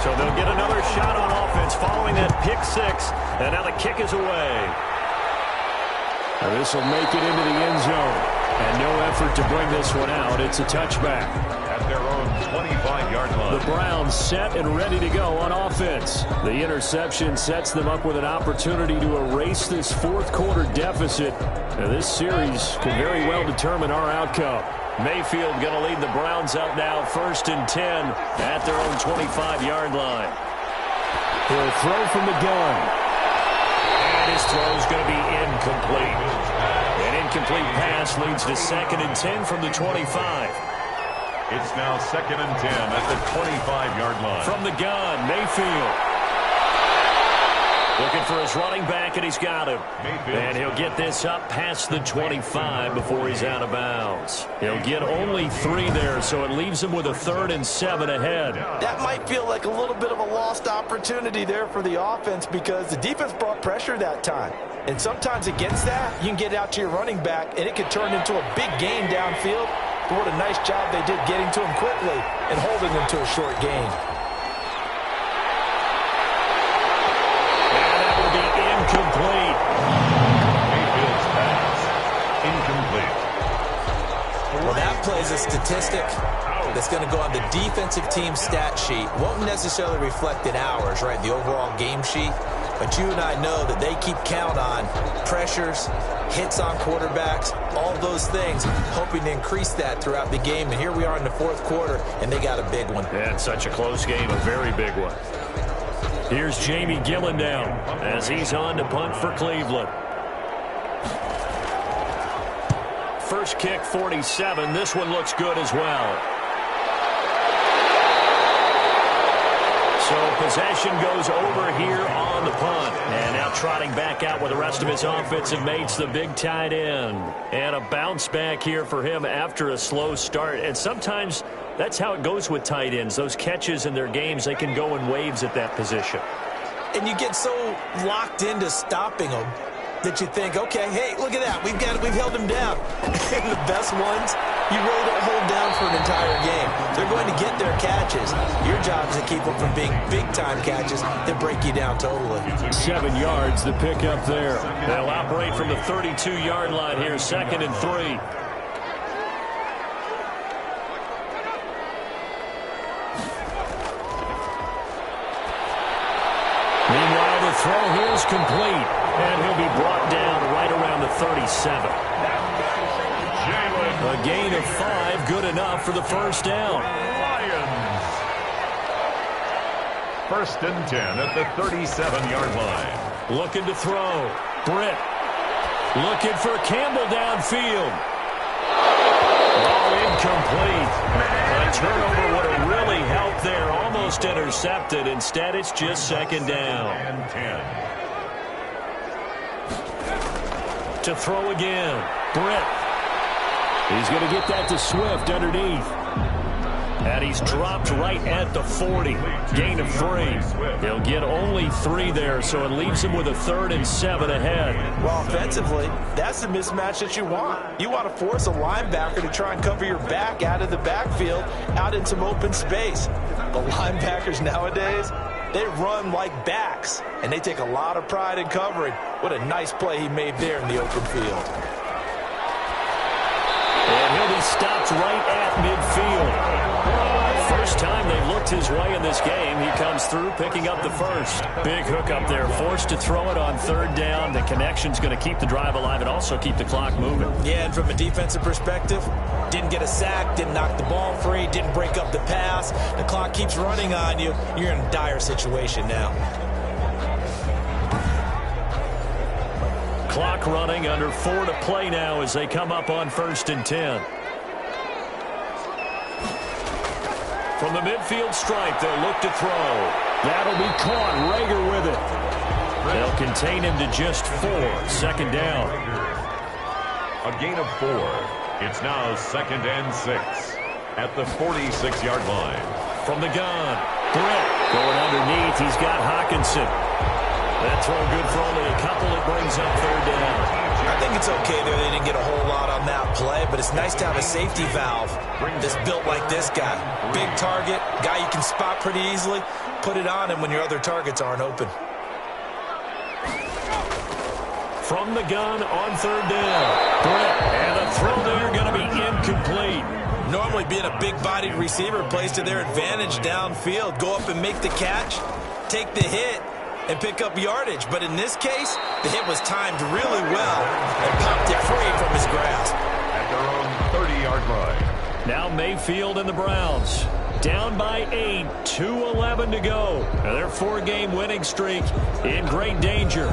So they'll get another shot on offense following that pick 6, and now the kick is away. This will make it into the end zone, and no effort to bring this one out. It's a touchback. At their own 25-yard line. The Browns set and ready to go on offense. The interception sets them up with an opportunity to erase this fourth-quarter deficit. Now, this series could very well determine our outcome. Mayfield going to lead the Browns up now, 1st and 10 at their own 25-yard line. He'll throw from the gun. And his throw is going to be incomplete. An incomplete pass leads to 2nd and 10 from the 25. It's now 2nd and 10 at the 25-yard line. From the gun, Mayfield. Looking for his running back, and he's got him. Mayfield. And he'll get this up past the 25 before he's out of bounds. He'll get only 3 there, so it leaves him with a 3rd and 7 ahead. That might feel like a little bit of a lost opportunity there for the offense because the defense brought pressure that time. And sometimes against that, you can get out to your running back, and it could turn into a big gain downfield. But what a nice job they did getting to him quickly and holding him to a short gain. And that will be incomplete. Mayfield's pass. Incomplete. Well, that plays a statistic that's going to go on the defensive team stat sheet. Won't necessarily reflect in ours, right, the overall game sheet. But you and I know that they keep count on pressures, hits on quarterbacks, all those things, hoping to increase that throughout the game. And here we are in the 4th quarter, and they got a big one. And such a close game, a very big one. Here's Jamie Gillen down as he's on to punt for Cleveland. First kick, 47. This one looks good as well. So possession goes over here on the punt. And now trotting back out with the rest of his offensive mates, the big tight end. And a bounce back here for him after a slow start. And sometimes that's how it goes with tight ends. Those catches in their games, they can go in waves at that position. And you get so locked into stopping them that you think, okay, hey, look at that. We've held him down. And the best ones, you really don't hold down for an entire game. They're going to get their catches. Your job is to keep them from being big-time catches that break you down totally. 7 yards, the pickup there. They'll operate from the 32-yard line here, 2nd and 3. Meanwhile, the throw here is complete, and he'll be brought down right around the 37. A gain of 5, good enough for the first down. Lions. 1st and 10 at the 37-yard line. Looking to throw. Britt looking for Campbell downfield. Ball incomplete. A turnover would have really helped there. Almost intercepted. Instead, it's just 2nd down. And 10. To throw again. Britt. He's going to get that to Swift underneath. And he's dropped right at the 40. Gain of 3. He'll get only 3 there, so it leaves him with a 3rd and 7 ahead. Well, offensively, that's the mismatch that you want. You want to force a linebacker to try and cover your back out of the backfield, out in some open space. The linebackers nowadays, they run like backs, and they take a lot of pride in covering. What a nice play he made there in the open field. And he'll be stopped right at midfield. First time they've looked his way in this game. He comes through picking up the first. Big hook up there, forced to throw it on 3rd down. The connection's going to keep the drive alive and also keep the clock moving. Yeah, and from a defensive perspective, didn't get a sack, didn't knock the ball free, didn't break up the pass. The clock keeps running on you. You're in a dire situation now. Clock running, under 4 to play now as they come up on 1st and 10. From the midfield stripe, they'll look to throw. That'll be caught. Rager with it. They'll contain him to just 4. 2nd down. A gain of 4. It's now 2nd and 6 at the 46-yard line. From the gun, Britt going underneath. He's got Hawkinson. That throw good for only a couple. It brings up 3rd down. I think it's okay there. They didn't get a whole lot on that play, but it's nice to have a safety valve that's built like this guy. Big target, guy you can spot pretty easily. Put it on him when your other targets aren't open. From the gun on 3rd down. Britt, and the throw there going to be incomplete. Normally being a big-bodied receiver plays to their advantage downfield. Go up and make the catch, take the hit, and pick up yardage. But in this case, the hit was timed really well and popped it free from his grasp. At their own 30-yard line. Now Mayfield and the Browns down by 8, 2:11 to go. Now their 4-game winning streak in great danger.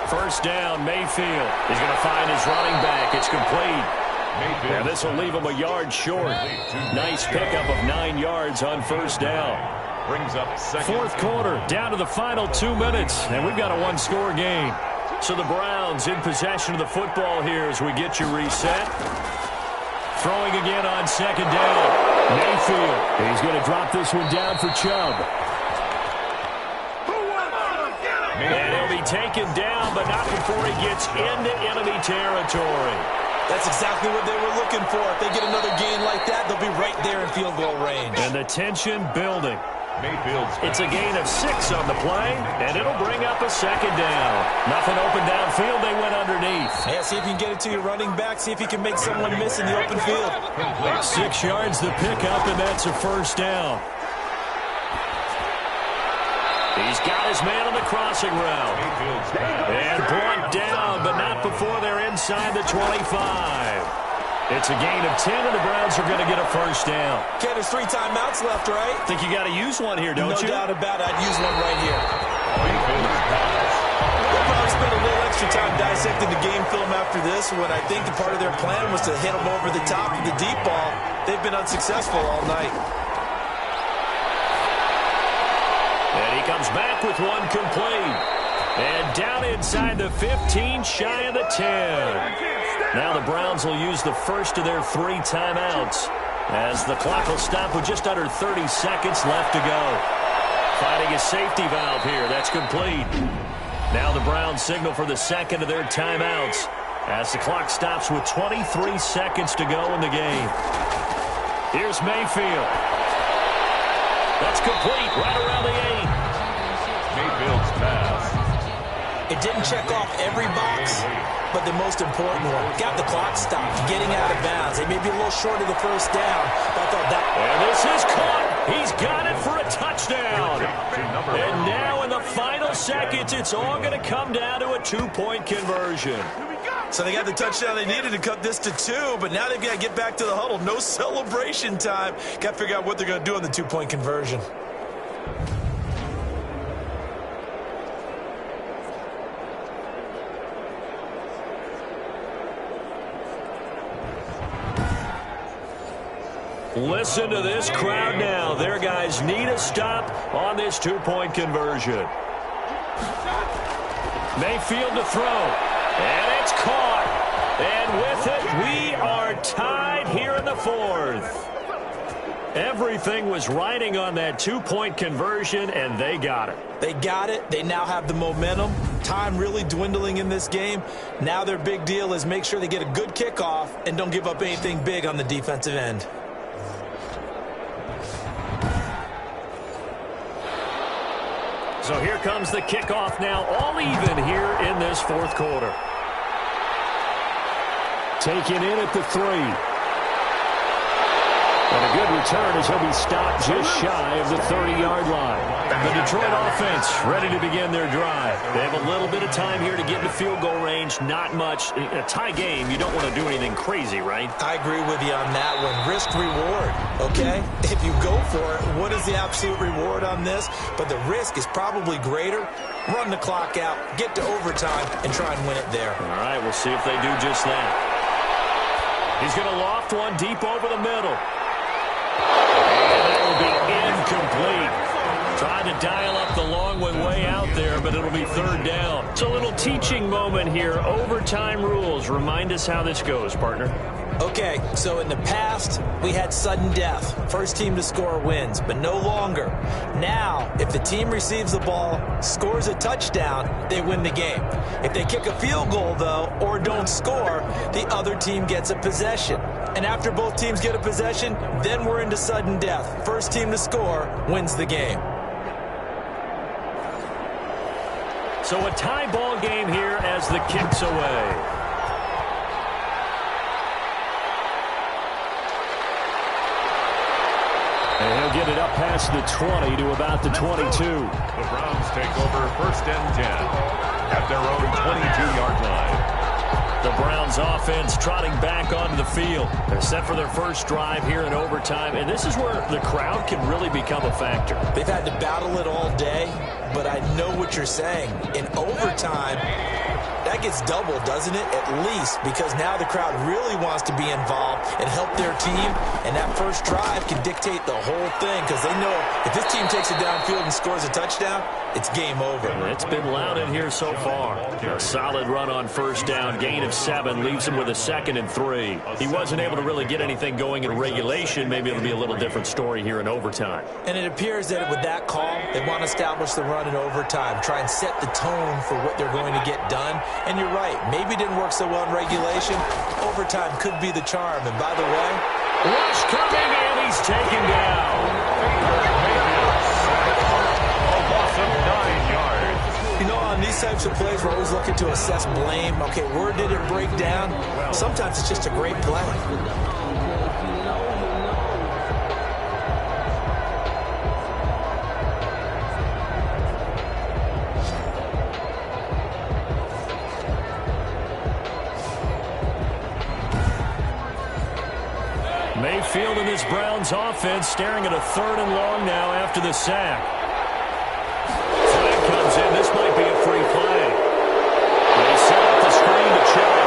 First down, Mayfield. He's going to find his running back. It's complete. Yeah, this will leave him a yard short. Nice pickup of 9 yards on 1st down. Brings up 4th quarter, down to the final 2 minutes, and we've got a 1-score game. So the Browns in possession of the football here as we get you reset. Throwing again on 2nd down. Mayfield. He's going to drop this one down for Chubb. And he'll be taken down, but not before he gets into enemy territory. That's exactly what they were looking for. If they get another gain like that, they'll be right there in field goal range. And the tension building. Mayfield's It's a gain of 6 on the play, and it'll bring up a 2nd down. Nothing open downfield. They went underneath. Yeah, see if you can get it to your running back. See if you can make someone miss in the open field. 6 yards the pickup, and that's a 1st down. He's got his man on the crossing route. And brought down, but not before they're inside the 25. It's a gain of 10, and the Browns are going to get a 1st down. Okay, there's 3 timeouts left, right? Think you got to use one here, don't you? No doubt about it. I'd use one right here. They'll probably spend a little extra time dissecting the game film after this, when I think part of their plan was to hit them over the top of the deep ball. They've been unsuccessful all night. And he comes back with one complete. And down inside the 15, shy of the 10. Now the Browns will use the first of their 3 timeouts as the clock will stop with just under 30 seconds left to go. Finding a safety valve here. That's complete. Now the Browns signal for the 2nd of their timeouts as the clock stops with 23 seconds to go in the game. Here's Mayfield. That's complete right around the 8. Mayfield's pass. It didn't check off every box, but the most important one. Got the clock stopped, getting out of bounds. They may be a little short of the 1st down, but I thought that... And this is caught. He's got it for a touchdown. And now in the final seconds, it's all going to come down to a 2-point conversion. So they got the touchdown they needed to cut this to 2, but now they've got to get back to the huddle. No celebration time. Got to figure out what they're going to do on the 2-point conversion. Listen to this crowd now. Their guys need a stop on this 2-point conversion. Mayfield to throw. And it's caught. And with it, we are tied here in the fourth. Everything was riding on that two-point conversion, and they got it. They got it. They now have the momentum. Time really dwindling in this game. Now their big deal is make sure they get a good kickoff and don't give up anything big on the defensive end. So here comes the kickoff now, all even here in this fourth quarter. Taken in at the 3. And a good return as he'll be stopped just shy of the 30-yard line. The Detroit offense ready to begin their drive. They have a little bit of time here to get to field goal range. Not much. A tie game, you don't want to do anything crazy, right? I agree with you on that one. Risk reward, okay? If you go for it, what is the absolute reward on this? But the risk is probably greater. Run the clock out, get to overtime, and try and win it there. All right, we'll see if they do just that. He's going to loft one deep over the middle. And that will be incomplete. Trying to dial up the long one way out there, but it'll be third down. It's a little teaching moment here. Overtime rules. Remind us how this goes, partner. Okay, so in the past, we had sudden death. First team to score wins, but no longer. Now, if the team receives the ball, scores a touchdown, they win the game. If they kick a field goal, though, or don't score, the other team gets a possession. And after both teams get a possession, then we're into sudden death. First team to score wins the game. So a tie ball game here as the kick's away. And he'll get it up past the 20 to about the 22. The Browns take over 1st and 10 at their own 22-yard line. The Browns offense trotting back onto the field. They're set for their first drive here in overtime, and this is where the crowd can really become a factor. They've had to battle it all day, but I know what you're saying. In overtime, that gets doubled, doesn't it? At least, because now the crowd really wants to be involved and help their team, and that first drive can dictate the whole thing because they know if this team takes it downfield and scores a touchdown, it's game over. It's been loud in here so far. A solid run on first down, gain of 7, leaves him with a 2nd and 3. He wasn't able to really get anything going in regulation. Maybe it'll be a little different story here in overtime. And it appears that with that call, they want to establish the run in overtime, try and set the tone for what they're going to get done. And you're right, maybe it didn't work so well in regulation. Overtime could be the charm. And by the way, rush coming, and he's taken down. A loss of 9 yards. You know, on these types of plays, we're always looking to assess blame. Okay, where did it break down? Sometimes it's just a great play. Mayfield and this Browns offense staring at a 3rd and long now after the sack. Flag comes in. This might be a free play. They set up the screen to Chubb.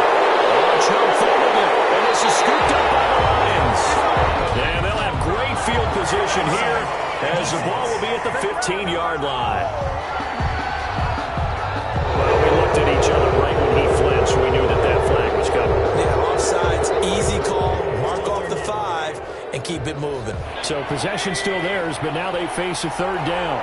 Chubb folded it, and this is scooped up by the Lions. And they'll have great field position here as the ball will be at the 15-yard line. Well, we looked at each other right when he flinched. We knew that that flag was coming. Yeah, offsides, easy call. Mark off the 5 and keep it moving. So possession still theirs, but now they face a 3rd down.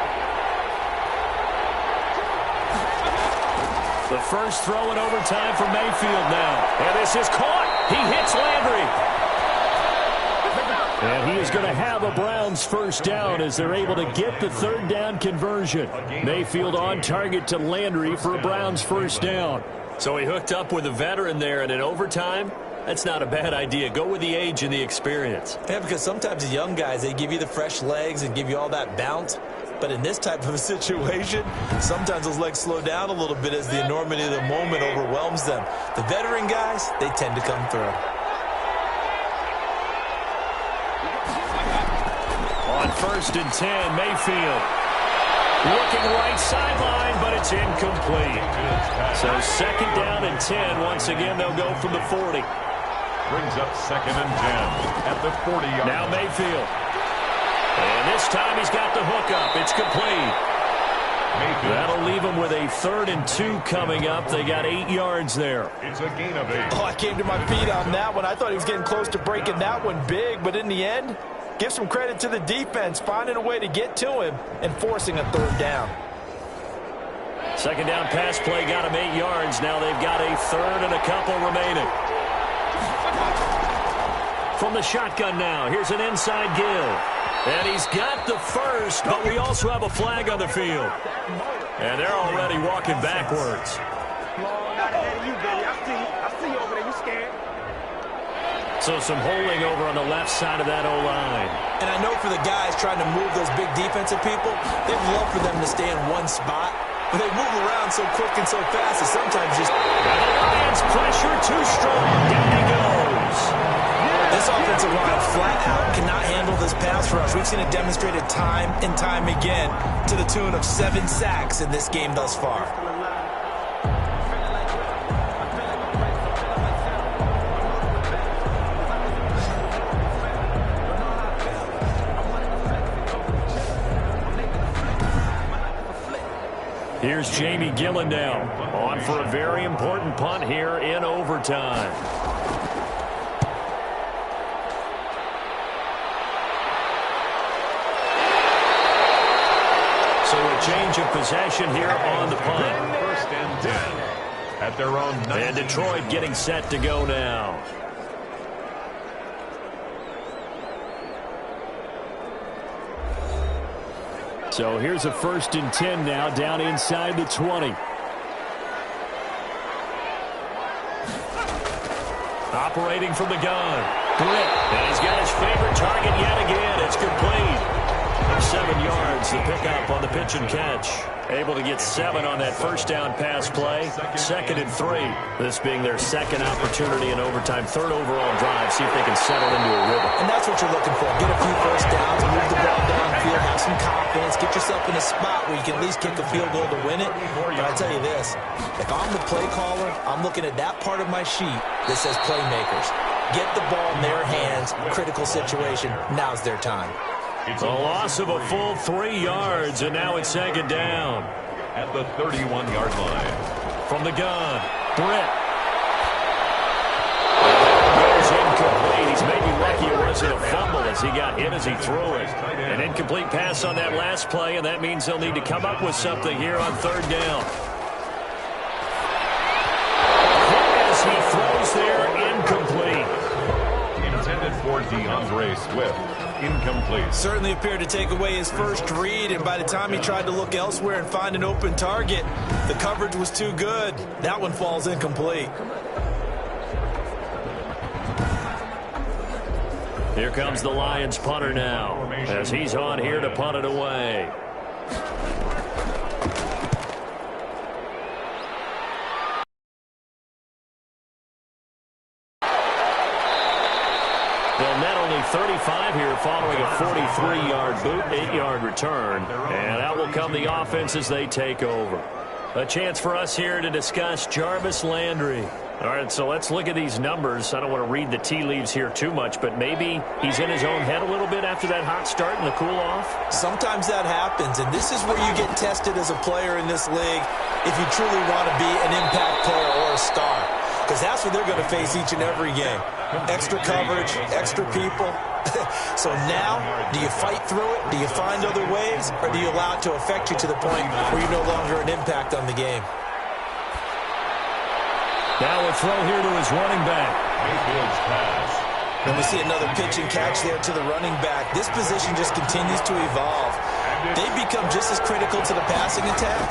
The first throw in overtime for Mayfield now. And this is caught. He hits Landry. And he is going to have a Browns first down as they're able to get the 3rd down conversion. Mayfield on target to Landry for a Browns first down. So he hooked up with a veteran there, and in overtime, that's not a bad idea. Go with the age and the experience. Yeah, because sometimes the young guys, they give you the fresh legs and give you all that bounce. But in this type of a situation, sometimes those legs slow down a little bit as the enormity of the moment overwhelms them. The veteran guys, they tend to come through. On 1st and 10, Mayfield. Looking right sideline, but it's incomplete. So 2nd down and 10. Once again, they'll go from the 40. Brings up 2nd and 10 at the 40-yard line. Now Mayfield. And this time he's got the hook up. It's complete. That'll leave them with a 3rd and 2 coming up. They got 8 yards there. It's a gain of 8. Oh, I came to my feet on that one. I thought he was getting close to breaking that one big, but in the end, give some credit to the defense, finding a way to get to him and forcing a 3rd down. 2nd down pass play got him 8 yards. Now they've got a 3rd and a couple remaining. From the shotgun now, here's an inside give. And he's got the first, but we also have a flag on the field. And they're already walking backwards. So some holding over on the left side of that O-line. And I know for the guys trying to move those big defensive people, they'd love for them to stay in one spot. But they move around so quick and so fast that sometimes just... And the Lions pressure too strong. Down he goes. This offensive line flat out cannot handle this pass rush. We've seen it demonstrated time and time again to the tune of 7 sacks in this game thus far. Here's Jamie Gillendow on for a very important punt here in overtime. So a change of possession here on the punt. 1st and 10 at their own 19. And Detroit getting set to go now. So here's a 1st and 10 now down inside the 20. Operating from the gun. Britt. And he's got his favorite target yet again. It's complete. 7 yards, the pickup on the pitch and catch. Able to get 7 on that 1st down pass play. 2nd and 3. This being their 2nd opportunity in overtime. 3rd overall drive. See if they can settle into a rhythm. And that's what you're looking for. Get a few 1st downs, move the ball downfield, have some confidence, get yourself in a spot where you can at least kick a field goal to win it. But I tell you this, if I'm the play caller, I'm looking at that part of my sheet that says playmakers. Get the ball in their hands, critical situation. Now's their time. It's a loss of a full 3 yards, and now it's 2nd down. At the 31-yard line. From the gun, Britt. Goes incomplete. He's maybe lucky it wasn't a fumble as he got hit as he threw it. An incomplete pass on that last play, and that means they'll need to come up with something here on 3rd down. As he throws there, incomplete. Intended for DeAndre Swift. Incomplete. Certainly appeared to take away his first read, and by the time he tried to look elsewhere and find an open target, the coverage was too good. That one falls incomplete. Here comes the Lions punter now, as he's on here to punt it away. They'll net only 35 here following a 43-yard boot, 8-yard return. And out will come the offense as they take over. A chance for us here to discuss Jarvis Landry. All right, so let's look at these numbers. I don't want to read the tea leaves here too much, but maybe he's in his own head a little bit after that hot start and the cool-off. Sometimes that happens, and this is where you get tested as a player in this league if you truly want to be an impact player or a star, because that's what they're going to face each and every game. Extra coverage, extra people. So now, do you fight through it? Do you find other ways? Or do you allow it to affect you to the point where you're no longer an impact on the game? Now a throw here to his running back. Mayfield's pass. And we see another pitch and catch there to the running back. This position just continues to evolve. They become just as critical to the passing attack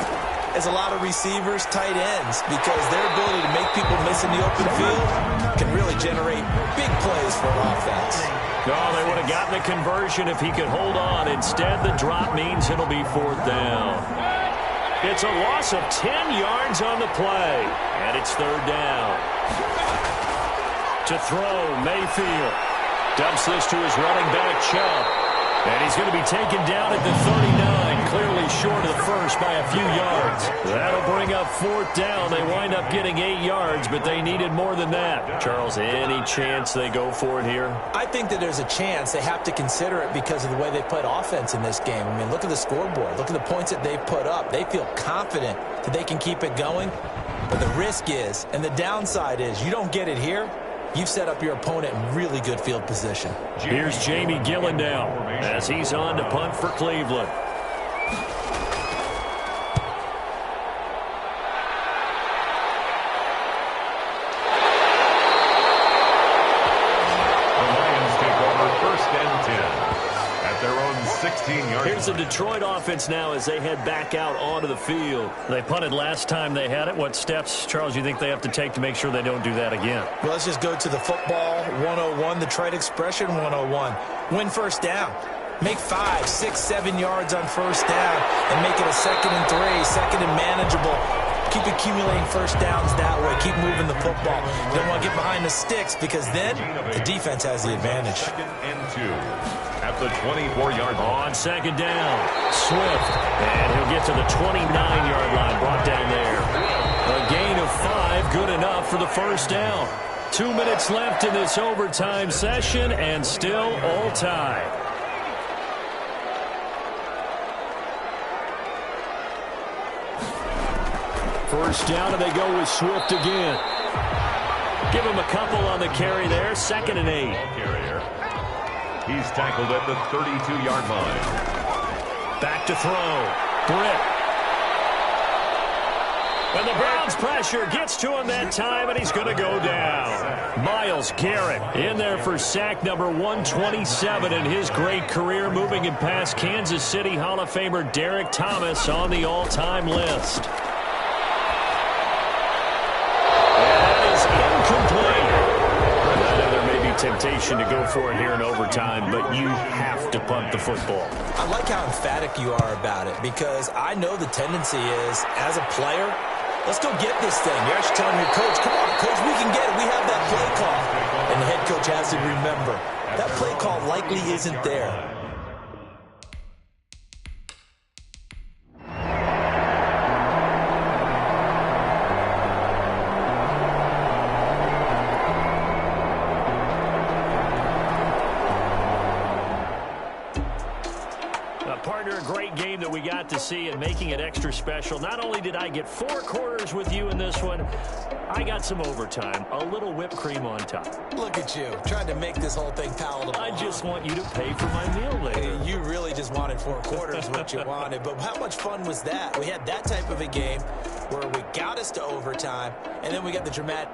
as a lot of receivers, tight ends, because their ability to make people miss in the open field can really generate big plays for an offense. Oh, they would have gotten a conversion if he could hold on. Instead, the drop means it'll be 4th down. It's a loss of 10 yards on the play, and it's 3rd down. To throw, Mayfield dumps this to his running back, Chubb, and he's going to be taken down at the 39. clearly short of the first by a few yards. That'll bring up 4th down. They wind up getting 8 yards, but they needed more than that. Charles, any chance they go for it here? I think that there's a chance. They have to consider it because of the way they played offense in this game. I mean, look at the scoreboard. Look at the points that they've put up. They feel confident that they can keep it going. But the risk is, and the downside is, you don't get it here, you've set up your opponent in really good field position. Here's Jamie Gillen now as he's on to punt for Cleveland. The Lions take over 1st and 10 at their own 16-yard line. Here's the Detroit offense now as they head back out onto the field. They punted last time they had it. What steps, Charles, you think they have to take to make sure they don't do that again? Well, let's just go to the football 101, the trade expression 101. Win 1st down. Make 5, 6, 7 yards on 1st down and make it a 2nd and 3, 2nd and manageable. Keep accumulating 1st downs that way. Keep moving the football. You don't want to get behind the sticks because then the defense has the advantage. 2nd and 2 at the 24-yard line. On 2nd down, Swift, and he'll get to the 29-yard line, brought down there. A gain of 5, good enough for the 1st down. 2 minutes left in this overtime session, and still all tied. First down, and they go with Swift again. Give him a couple on the carry there. 2nd and 8. Carrier. He's tackled at the 32-yard line. Back to throw. Britt. And the Browns pressure gets to him that time, and he's going to go down. Myles Garrett in there for sack number 127 in his great career, moving him past Kansas City Hall of Famer Derek Thomas on the all-time list. Temptation to go for it here in overtime, but you have to punt the football. I like how emphatic you are about it because I know the tendency is, as a player, let's go get this thing. You're actually telling your coach, come on, coach, we can get it. We have that play call. And the head coach has to remember, that play call likely isn't there. Partner, a great game that we got to see and making it extra special. Not only did I get 4 quarters with you in this one, I got some overtime, a little whipped cream on top. Look at you, trying to make this whole thing palatable. I just want you to pay for my meal later. You really just wanted 4 quarters, what you wanted. But how much fun was that? We had that type of a game where we got us to overtime, and then we got the dramatic...